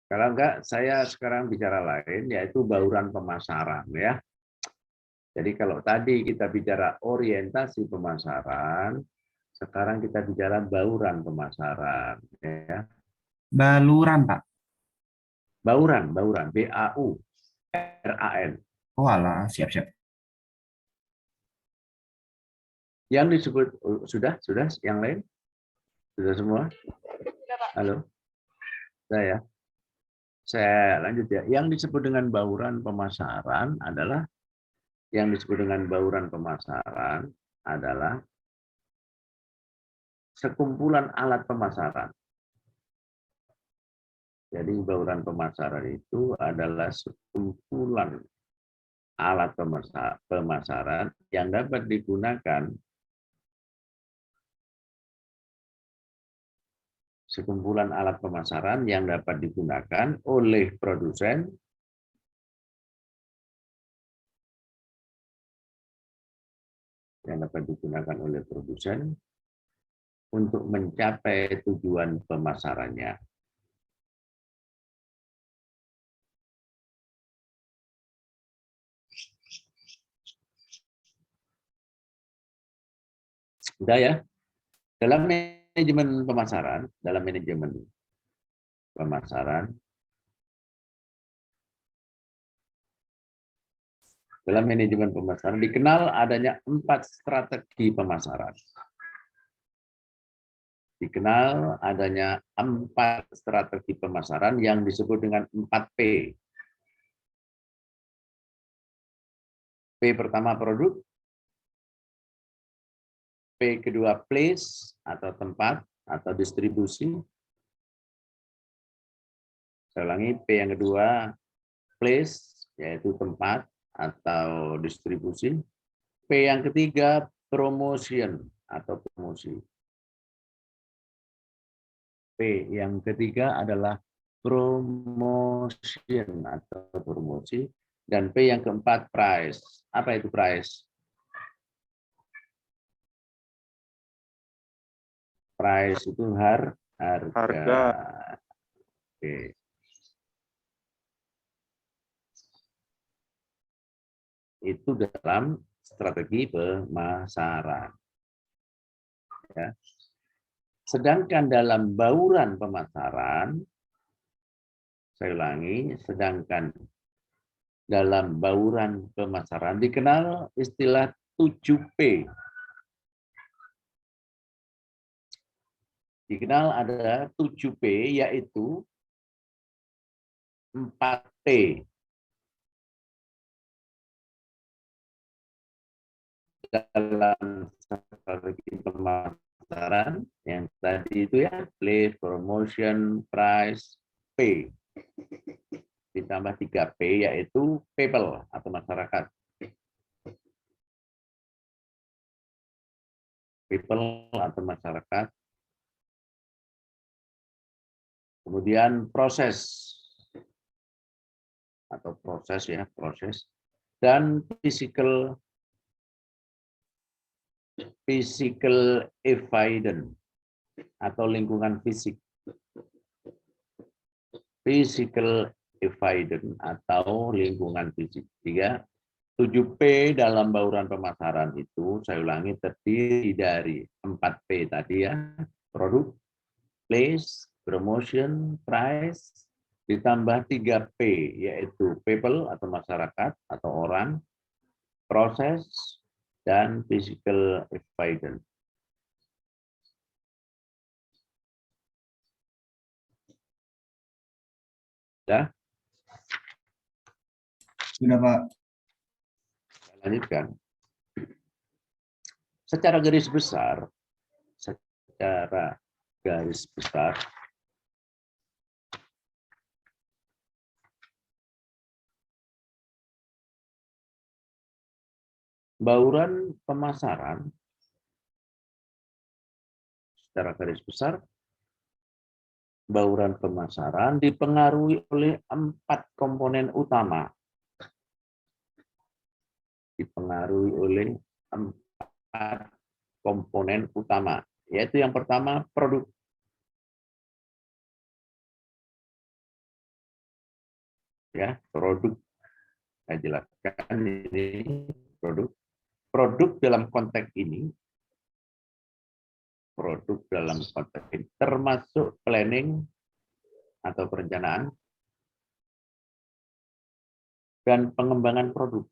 Kalau enggak, saya sekarang bicara lain, yaitu bauran pemasaran, ya. Jadi kalau tadi kita bicara orientasi pemasaran, sekarang kita bicara bauran pemasaran, ya. Baluran, Pak. Bauran, BAURAN. Oh, alah, siap-siap. Yang disebut sudah yang lain? Sudah semua? Halo. Saya lanjut ya. Yang disebut dengan bauran pemasaran adalah sekumpulan alat pemasaran. Jadi bauran pemasaran itu adalah sekumpulan alat pemasaran yang dapat digunakan oleh produsen untuk mencapai tujuan pemasarannya. Sudah ya? Dalam manajemen pemasaran, Dalam manajemen pemasaran dikenal adanya 4 strategi pemasaran. Dikenal adanya 4 strategi pemasaran yang disebut dengan 4P. P pertama produk, P kedua place atau tempat atau distribusi. Saya ulangi, P yang kedua place yaitu tempat atau distribusi. P yang ketiga promotion atau promosi. P yang ketiga adalah promotion atau promosi. Dan P yang keempat price. Apa itu price? Price itu harga. Oke. Itu dalam strategi pemasaran. Ya. Sedangkan dalam bauran pemasaran, saya ulangi, sedangkan dalam bauran pemasaran dikenal istilah 7P. Dikenal ada 7P, yaitu 4P. Dalam strategi pemasaran yang tadi itu ya, place, promotion, price, P. Ditambah 3P yaitu people atau masyarakat. People atau masyarakat. Kemudian proses atau proses ya, proses, dan physical environment atau lingkungan fisik. Physical environment atau lingkungan fisik. 7P dalam bauran pemasaran itu, saya ulangi, terdiri dari 4P tadi ya, produk, place, promotion, price, ditambah 3P, yaitu people atau masyarakat atau orang, proses, dan physical environment. Ya? Sudah, Pak. Saya lanjutkan. Secara garis besar, bauran pemasaran secara garis besar, bauran pemasaran dipengaruhi oleh 4 komponen utama. Dipengaruhi oleh 4 komponen utama, yaitu yang pertama produk. Ya, produk. Saya jelaskan ini produk. Produk dalam konteks ini, termasuk planning atau perencanaan dan pengembangan produk.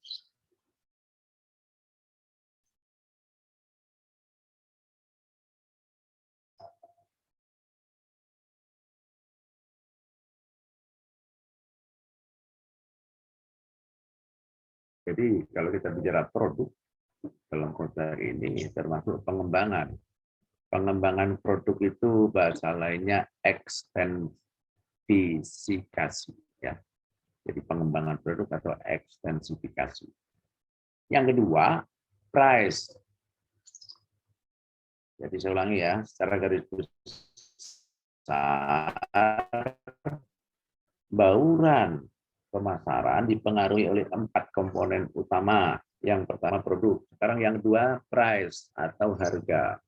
Jadi kalau kita bicara produk dalam konteks ini termasuk pengembangan. Pengembangan produk itu bahasa lainnya ekstensifikasi ya. Jadi pengembangan produk atau ekstensifikasi. Yang kedua, price. Jadi saya ulangi ya, secara garis besar bauran pemasaran dipengaruhi oleh 4 komponen utama. Yang pertama produk, sekarang yang kedua price atau harga.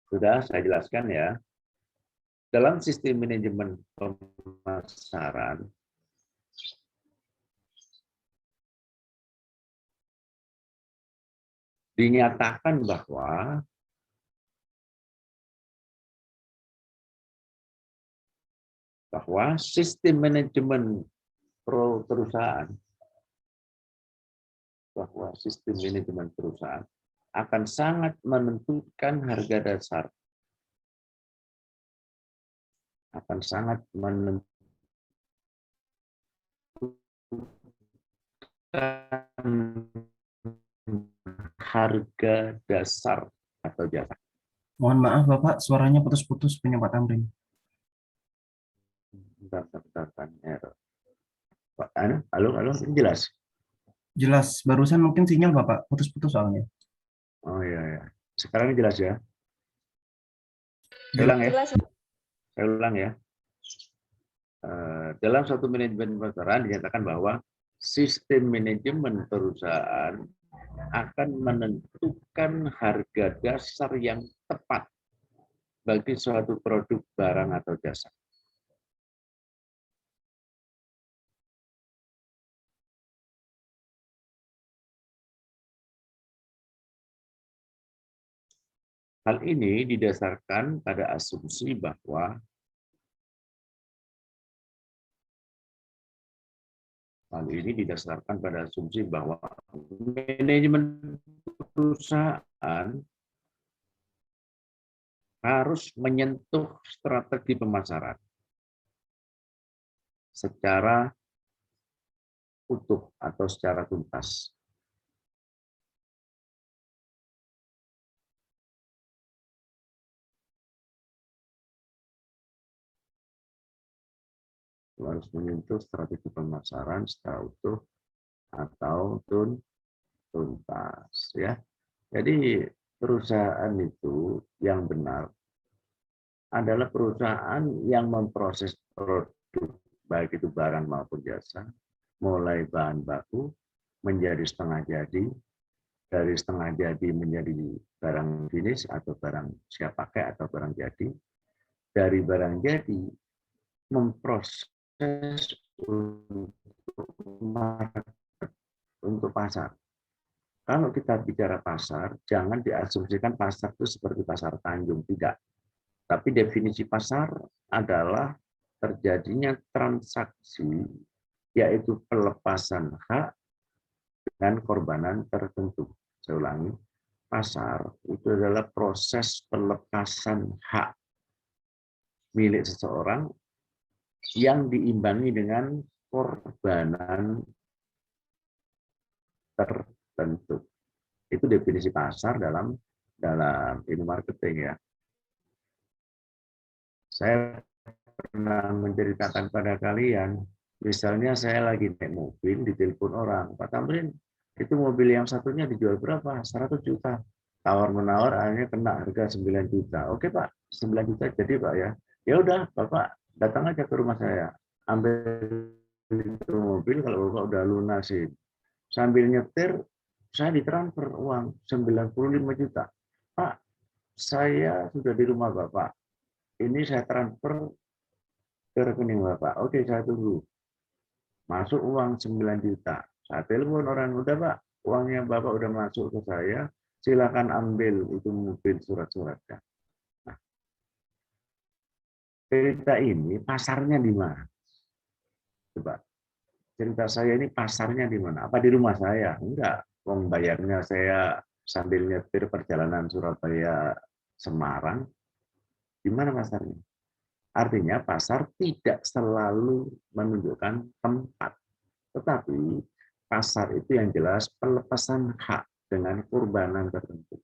Sudah saya jelaskan ya. Dalam sistem manajemen pemasaran, dinyatakan bahwa sistem manajemen perusahaan bahwa sistem manajemen perusahaan akan sangat menentukan harga dasar, akan sangat menentukan harga dasar atau jasa. Mohon maaf Bapak, suaranya putus-putus punya Pak Tamrin. Bentar, error. Halo, ini jelas? Jelas, barusan mungkin sinyal Bapak putus-putus soalnya. Oh iya, ya. Sekarang ini jelas ya? Saya ulang ya? Jelas. Saya ulang ya. Dalam suatu manajemen perusahaan dinyatakan bahwa sistem manajemen perusahaan akan menentukan harga dasar yang tepat bagi suatu produk, barang, atau jasa. Hal ini didasarkan pada asumsi bahwa manajemen perusahaan harus menyentuh strategi pemasaran secara utuh atau secara tuntas. Harus menyentuh strategi pemasaran secara utuh atau tuntas, ya. Jadi perusahaan itu yang benar adalah perusahaan yang memproses produk, baik itu barang maupun jasa, mulai bahan baku menjadi setengah jadi, dari setengah jadi menjadi barang finish atau barang siap pakai atau barang jadi, dari barang jadi memproses untuk pasar. Kalau kita bicara pasar, jangan diasumsikan pasar itu seperti pasar Tanjung, tidak. Tapi definisi pasar adalah terjadinya transaksi, yaitu pelepasan hak dengan korbanan tertentu. Saya ulangi, pasar itu adalah proses pelepasan hak milik seseorang yang diimbangi dengan korbanan tertentu. Itu definisi pasar dalam ilmu marketing, ya. Saya pernah menceritakan pada kalian, misalnya saya lagi naik mobil, ditelepon orang, Pak Tamrin, itu mobil yang satunya dijual berapa? 100 juta. Tawar-menawar akhirnya kena harga 9 juta. Oke Pak, 9 juta jadi Pak ya. Ya udah, Bapak datang aja ke rumah saya. Ambil itu mobil kalau Bapak udah lunasin. Sambil nyetir, saya ditransfer uang 95 juta. Pak, saya sudah di rumah Bapak. Ini saya transfer ke rekening Bapak. Oke, saya tunggu. Masuk uang 9 juta. Saya telepon orang, udah Pak, uangnya Bapak udah masuk ke saya, silakan ambil itu mobil surat-suratnya. Nah, cerita ini pasarnya di mana? Coba, cerita saya ini pasarnya di mana? Apa di rumah saya? Enggak. Uang bayarnya saya sambil nyetir perjalanan Surabaya Semarang. Di mana pasarnya? Artinya pasar tidak selalu menunjukkan tempat, tetapi pasar itu yang jelas pelepasan hak dengan kurbanan tertentu.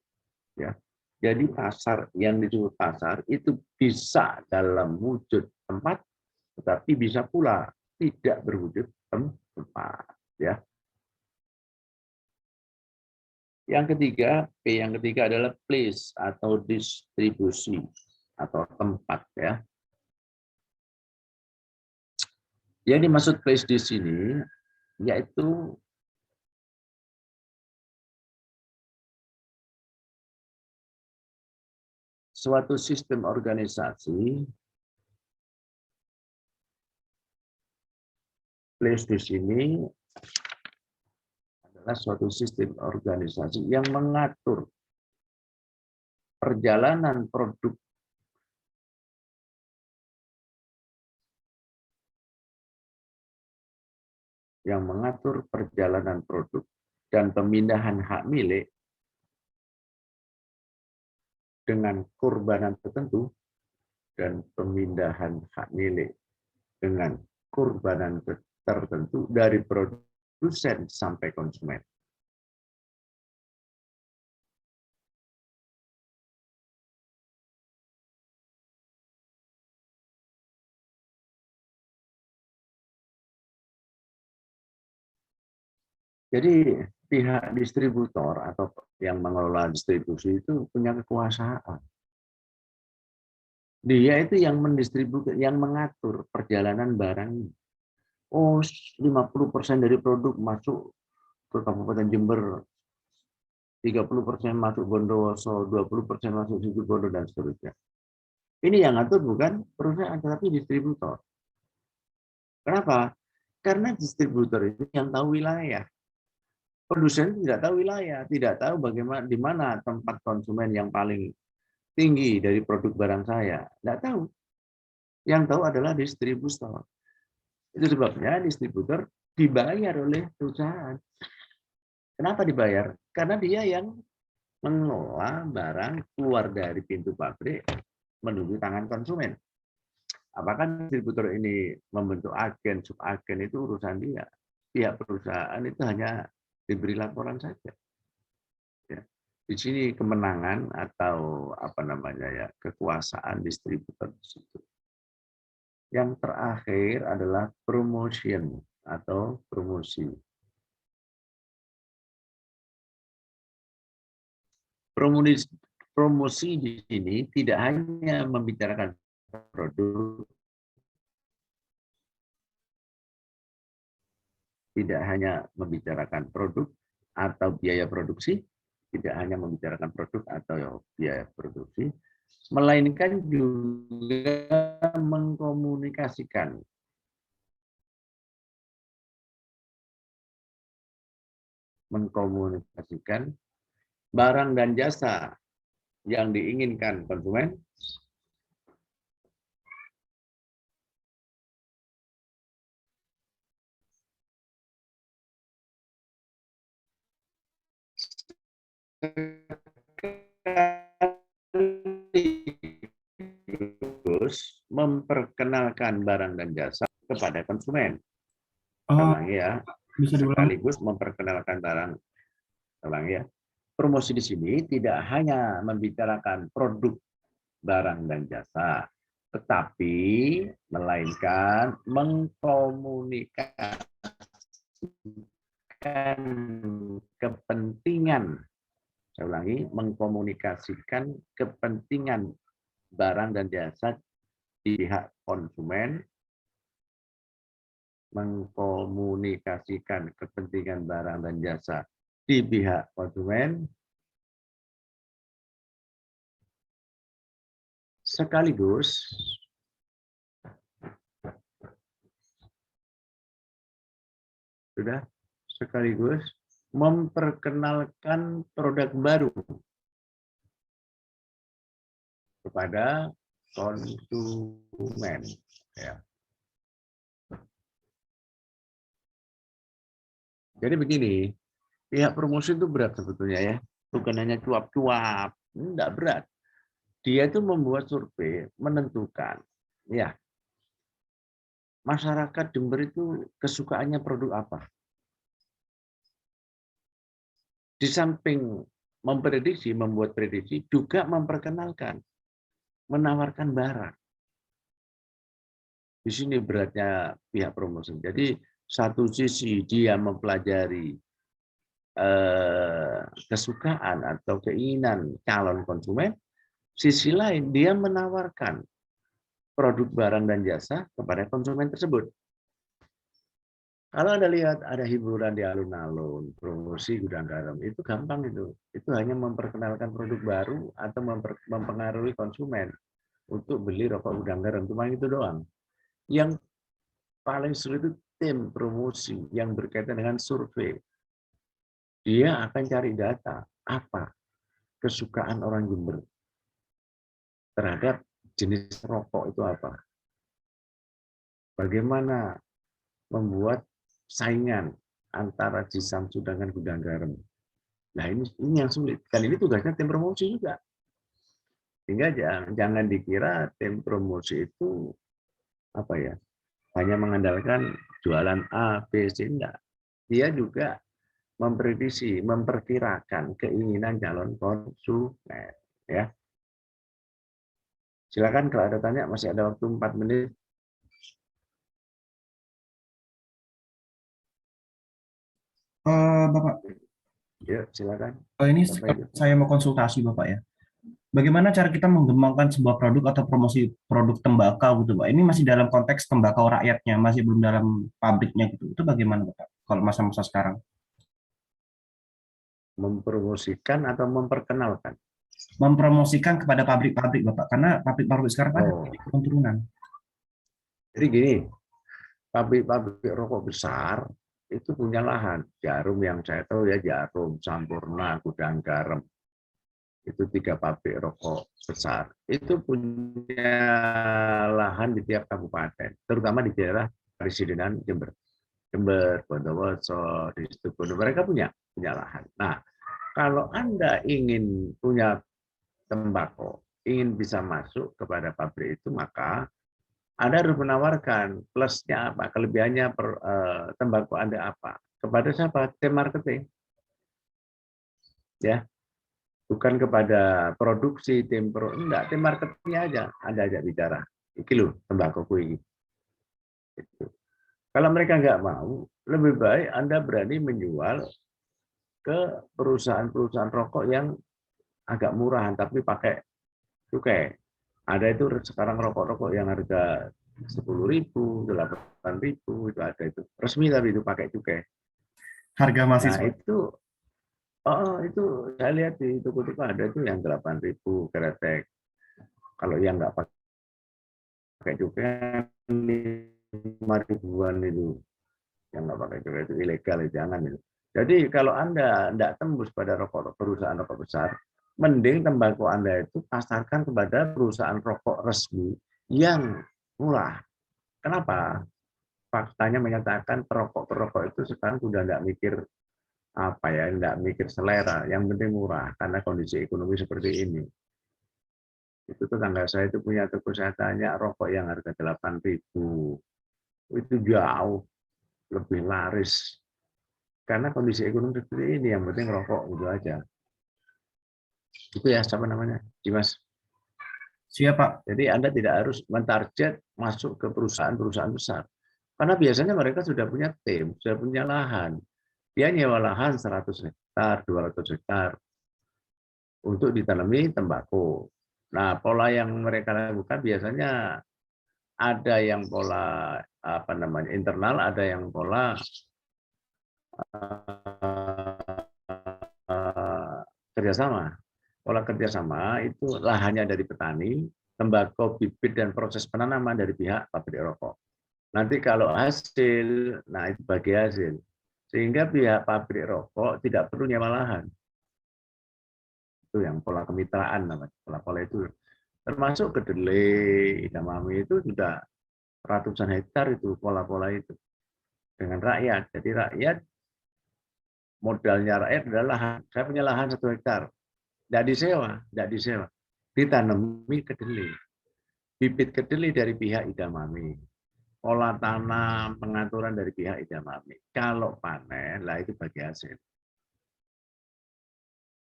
Ya, jadi pasar yang disebut pasar itu bisa dalam wujud tempat, tetapi bisa pula tidak berwujud tempat. Ya. Yang ketiga, yang ketiga adalah place atau distribusi atau tempat, ya. Yang dimaksud place di sini yaitu suatu sistem organisasi. Place di sini adalah suatu sistem organisasi yang mengatur perjalanan produk dan pemindahan hak milik dengan kurbanan tertentu dan pemindahan hak milik dengan kurbanan tertentu dari produsen sampai konsumen. Jadi pihak distributor atau yang mengelola distribusi itu punya kekuasaan. Dia itu yang mendistribusi, yang mengatur perjalanan barang. Oh, 50% dari produk masuk ke Kabupaten Jember, 30% masuk Bondowoso, 20% masuk Situbondo, dan seterusnya. Ini yang ngatur bukan perusahaan, tetapi distributor. Kenapa? Karena distributor itu yang tahu wilayah. Produsen tidak tahu wilayah, tidak tahu bagaimana di mana tempat konsumen yang paling tinggi dari produk barang saya. Tidak tahu. Yang tahu adalah distributor. Itu sebabnya distributor dibayar oleh perusahaan. Kenapa dibayar? Karena dia yang mengelola barang keluar dari pintu pabrik menuju tangan konsumen. Apakah distributor ini membentuk agen, subagen, itu urusan dia. Pihak perusahaan itu hanya diberi laporan saja. Ya. Di sini kemenangan atau kekuasaan distributor di situ. Yang terakhir adalah promotion atau promosi. Promosi di sini tidak hanya membicarakan produk, tidak hanya membicarakan produk atau biaya produksi, tidak hanya membicarakan produk atau biaya produksi, melainkan juga mengkomunikasikan barang dan jasa yang diinginkan konsumen sekaligus memperkenalkan barang dan jasa kepada konsumen. Ulangi ya, Bisa diulang? sekaligus memperkenalkan barang. Ulangi ya. Promosi di sini tidak hanya membicarakan produk, barang, dan jasa, tetapi melainkan mengkomunikasikan kepentingan. Saya ulangi, mengkomunikasikan kepentingan barang dan jasa di pihak konsumen, mengkomunikasikan kepentingan barang dan jasa di pihak konsumen, sekaligus memperkenalkan produk baru kepada konsumen. Ya. Jadi begini, pihak promosi itu berat sebetulnya ya, bukan hanya cuap-cuap, enggak berat. Dia itu membuat survei, menentukan, ya, masyarakat Jember itu kesukaannya produk apa. Di samping memprediksi, membuat prediksi, juga memperkenalkan, menawarkan barang. Di sini beratnya pihak promosi. Jadi satu sisi dia mempelajari kesukaan atau keinginan calon konsumen, sisi lain dia menawarkan produk barang dan jasa kepada konsumen tersebut. Kalau Anda lihat ada hiburan di alun-alun, promosi gudang garam, itu gampang itu. Itu hanya memperkenalkan produk baru atau mempengaruhi konsumen untuk beli rokok gudang garam, cuma itu doang. Yang paling sulit itu tim promosi yang berkaitan dengan survei. Dia akan cari data, apa kesukaan orang Jember terhadap jenis rokok itu apa. Bagaimana membuat saingan antara Cisamsu dengan gudang garam. Nah ini yang sulit. Kali ini tugasnya tim promosi juga. Sehingga jangan dikira tim promosi itu apa ya, hanya mengandalkan jualan A, B, C, enggak. Dia juga memprediksi, memperkirakan keinginan calon konsumen. Ya. Silakan kalau ada tanya, masih ada waktu 4 menit. Bapak, Yuk, silakan. ini Bapak Ibu. saya mau konsultasi Bapak ya. Bagaimana cara kita mengembangkan sebuah produk atau promosi produk tembakau gitu Pak? Ini masih dalam konteks tembakau rakyatnya, masih belum dalam pabriknya gitu. Itu bagaimana Bapak kalau masa-masa sekarang? Mempromosikan atau memperkenalkan? Mempromosikan kepada pabrik-pabrik Bapak, karena pabrik-pabrik sekarang kan Oh. ada turunan. Jadi gini, pabrik-pabrik rokok besar itu punya lahan. Jarum yang saya tahu ya, Jarum, Sampurna, Gudang Garam. Itu 3 pabrik rokok besar. Itu punya lahan di tiap kabupaten, terutama di daerah Presidenan Jember. Jember, Bondowoso, di situ mereka punya lahan. Nah, kalau Anda ingin punya tembakau, ingin bisa masuk kepada pabrik itu, maka Anda harus menawarkan plusnya apa, kelebihannya tembakau Anda apa. Kepada siapa? Tim marketing. Ya. Bukan kepada produksi tim enggak, tim marketingnya aja Anda ajak bicara. Iki loh tembakau ini. Gitu. Kalau mereka nggak mau, lebih baik Anda berani menjual ke perusahaan-perusahaan rokok yang agak murahan tapi pakai cukai. Ada itu sekarang rokok-rokok yang harga 10.000, 8.000 itu ada itu. Resmi tapi itu pakai cukai. Harga Nah, mahasiswa. itu saya lihat di toko-toko ada itu yang 8.000 kretek. Kalau yang nggak pakai cukai 5.000-an itu. Yang nggak pakai cukai itu ilegal, jangan itu. Jadi kalau Anda tidak tembus pada perusahaan rokok besar, mending tembakau Anda itu pasarkan kepada perusahaan rokok resmi yang murah. Kenapa? Faktanya menyatakan perokok-perokok itu sekarang sudah tidak mikir tidak mikir selera, yang penting murah karena kondisi ekonomi seperti ini. Itu tetangga saya itu punya toko, saya tanya rokok yang harga 8.000 itu jauh lebih laris karena kondisi ekonomi seperti ini, yang penting rokok itu aja. Itu ya, siapa namanya? Dimas. Siapa? Jadi Anda tidak harus mentarget masuk ke perusahaan-perusahaan besar. Karena biasanya mereka sudah punya tim, sudah punya lahan. Dia nyewa lahan 100 hektar, 200 hektar untuk ditanami tembakau. Nah, pola yang mereka lakukan biasanya ada yang pola internal, ada yang pola kerjasama. Pola kerjasama itu lahannya dari petani, tembakau bibit dan proses penanaman dari pihak pabrik rokok. Nanti kalau hasil, nah itu bagi hasil. Sehingga pihak pabrik rokok tidak perlu nyewa lahan. Itu yang pola kemitraan namanya. Pola-pola itu termasuk kedelai, edamame itu sudah ratusan hektar itu pola-pola itu dengan rakyat. Jadi rakyat, modalnya rakyat adalah lahan. Saya punya lahan 1 hektar. Tidak disewa. Ditanami kedelai. Bibit kedelai dari pihak edamame. Pola tanam, pengaturan dari pihak edamame. Kalau panen, lah itu bagi hasil.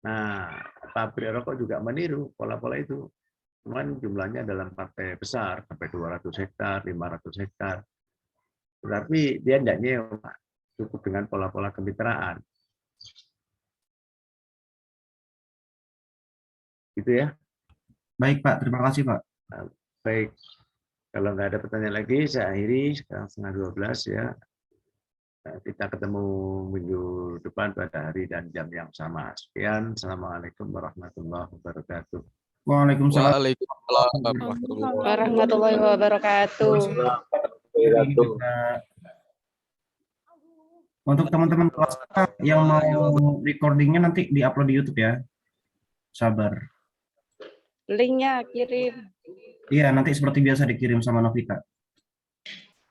Nah, pabrik rokok juga meniru pola-pola itu. Cuman jumlahnya dalam partai besar, sampai 200 hektar, 500 hektar. Tetapi dia tidak nyewa, cukup dengan pola-pola kemitraan. Gitu ya. Baik Pak, terima kasih Pak. Baik, kalau nggak ada pertanyaan lagi, saya akhiri sekarang 11:30 ya. Kita ketemu minggu depan pada hari dan jam yang sama. Sekian, Assalamualaikum warahmatullahi wabarakatuh. Waalaikumsalam. Waalaikumsalam Warahmatullahi wabarakatuh. Untuk teman-teman kelas yang mau recordingnya nanti diupload di YouTube ya. Sabar. Linknya kirim. Iya, nanti seperti biasa dikirim sama Novita.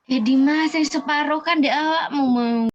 Dimas yang separuh kan di awak mau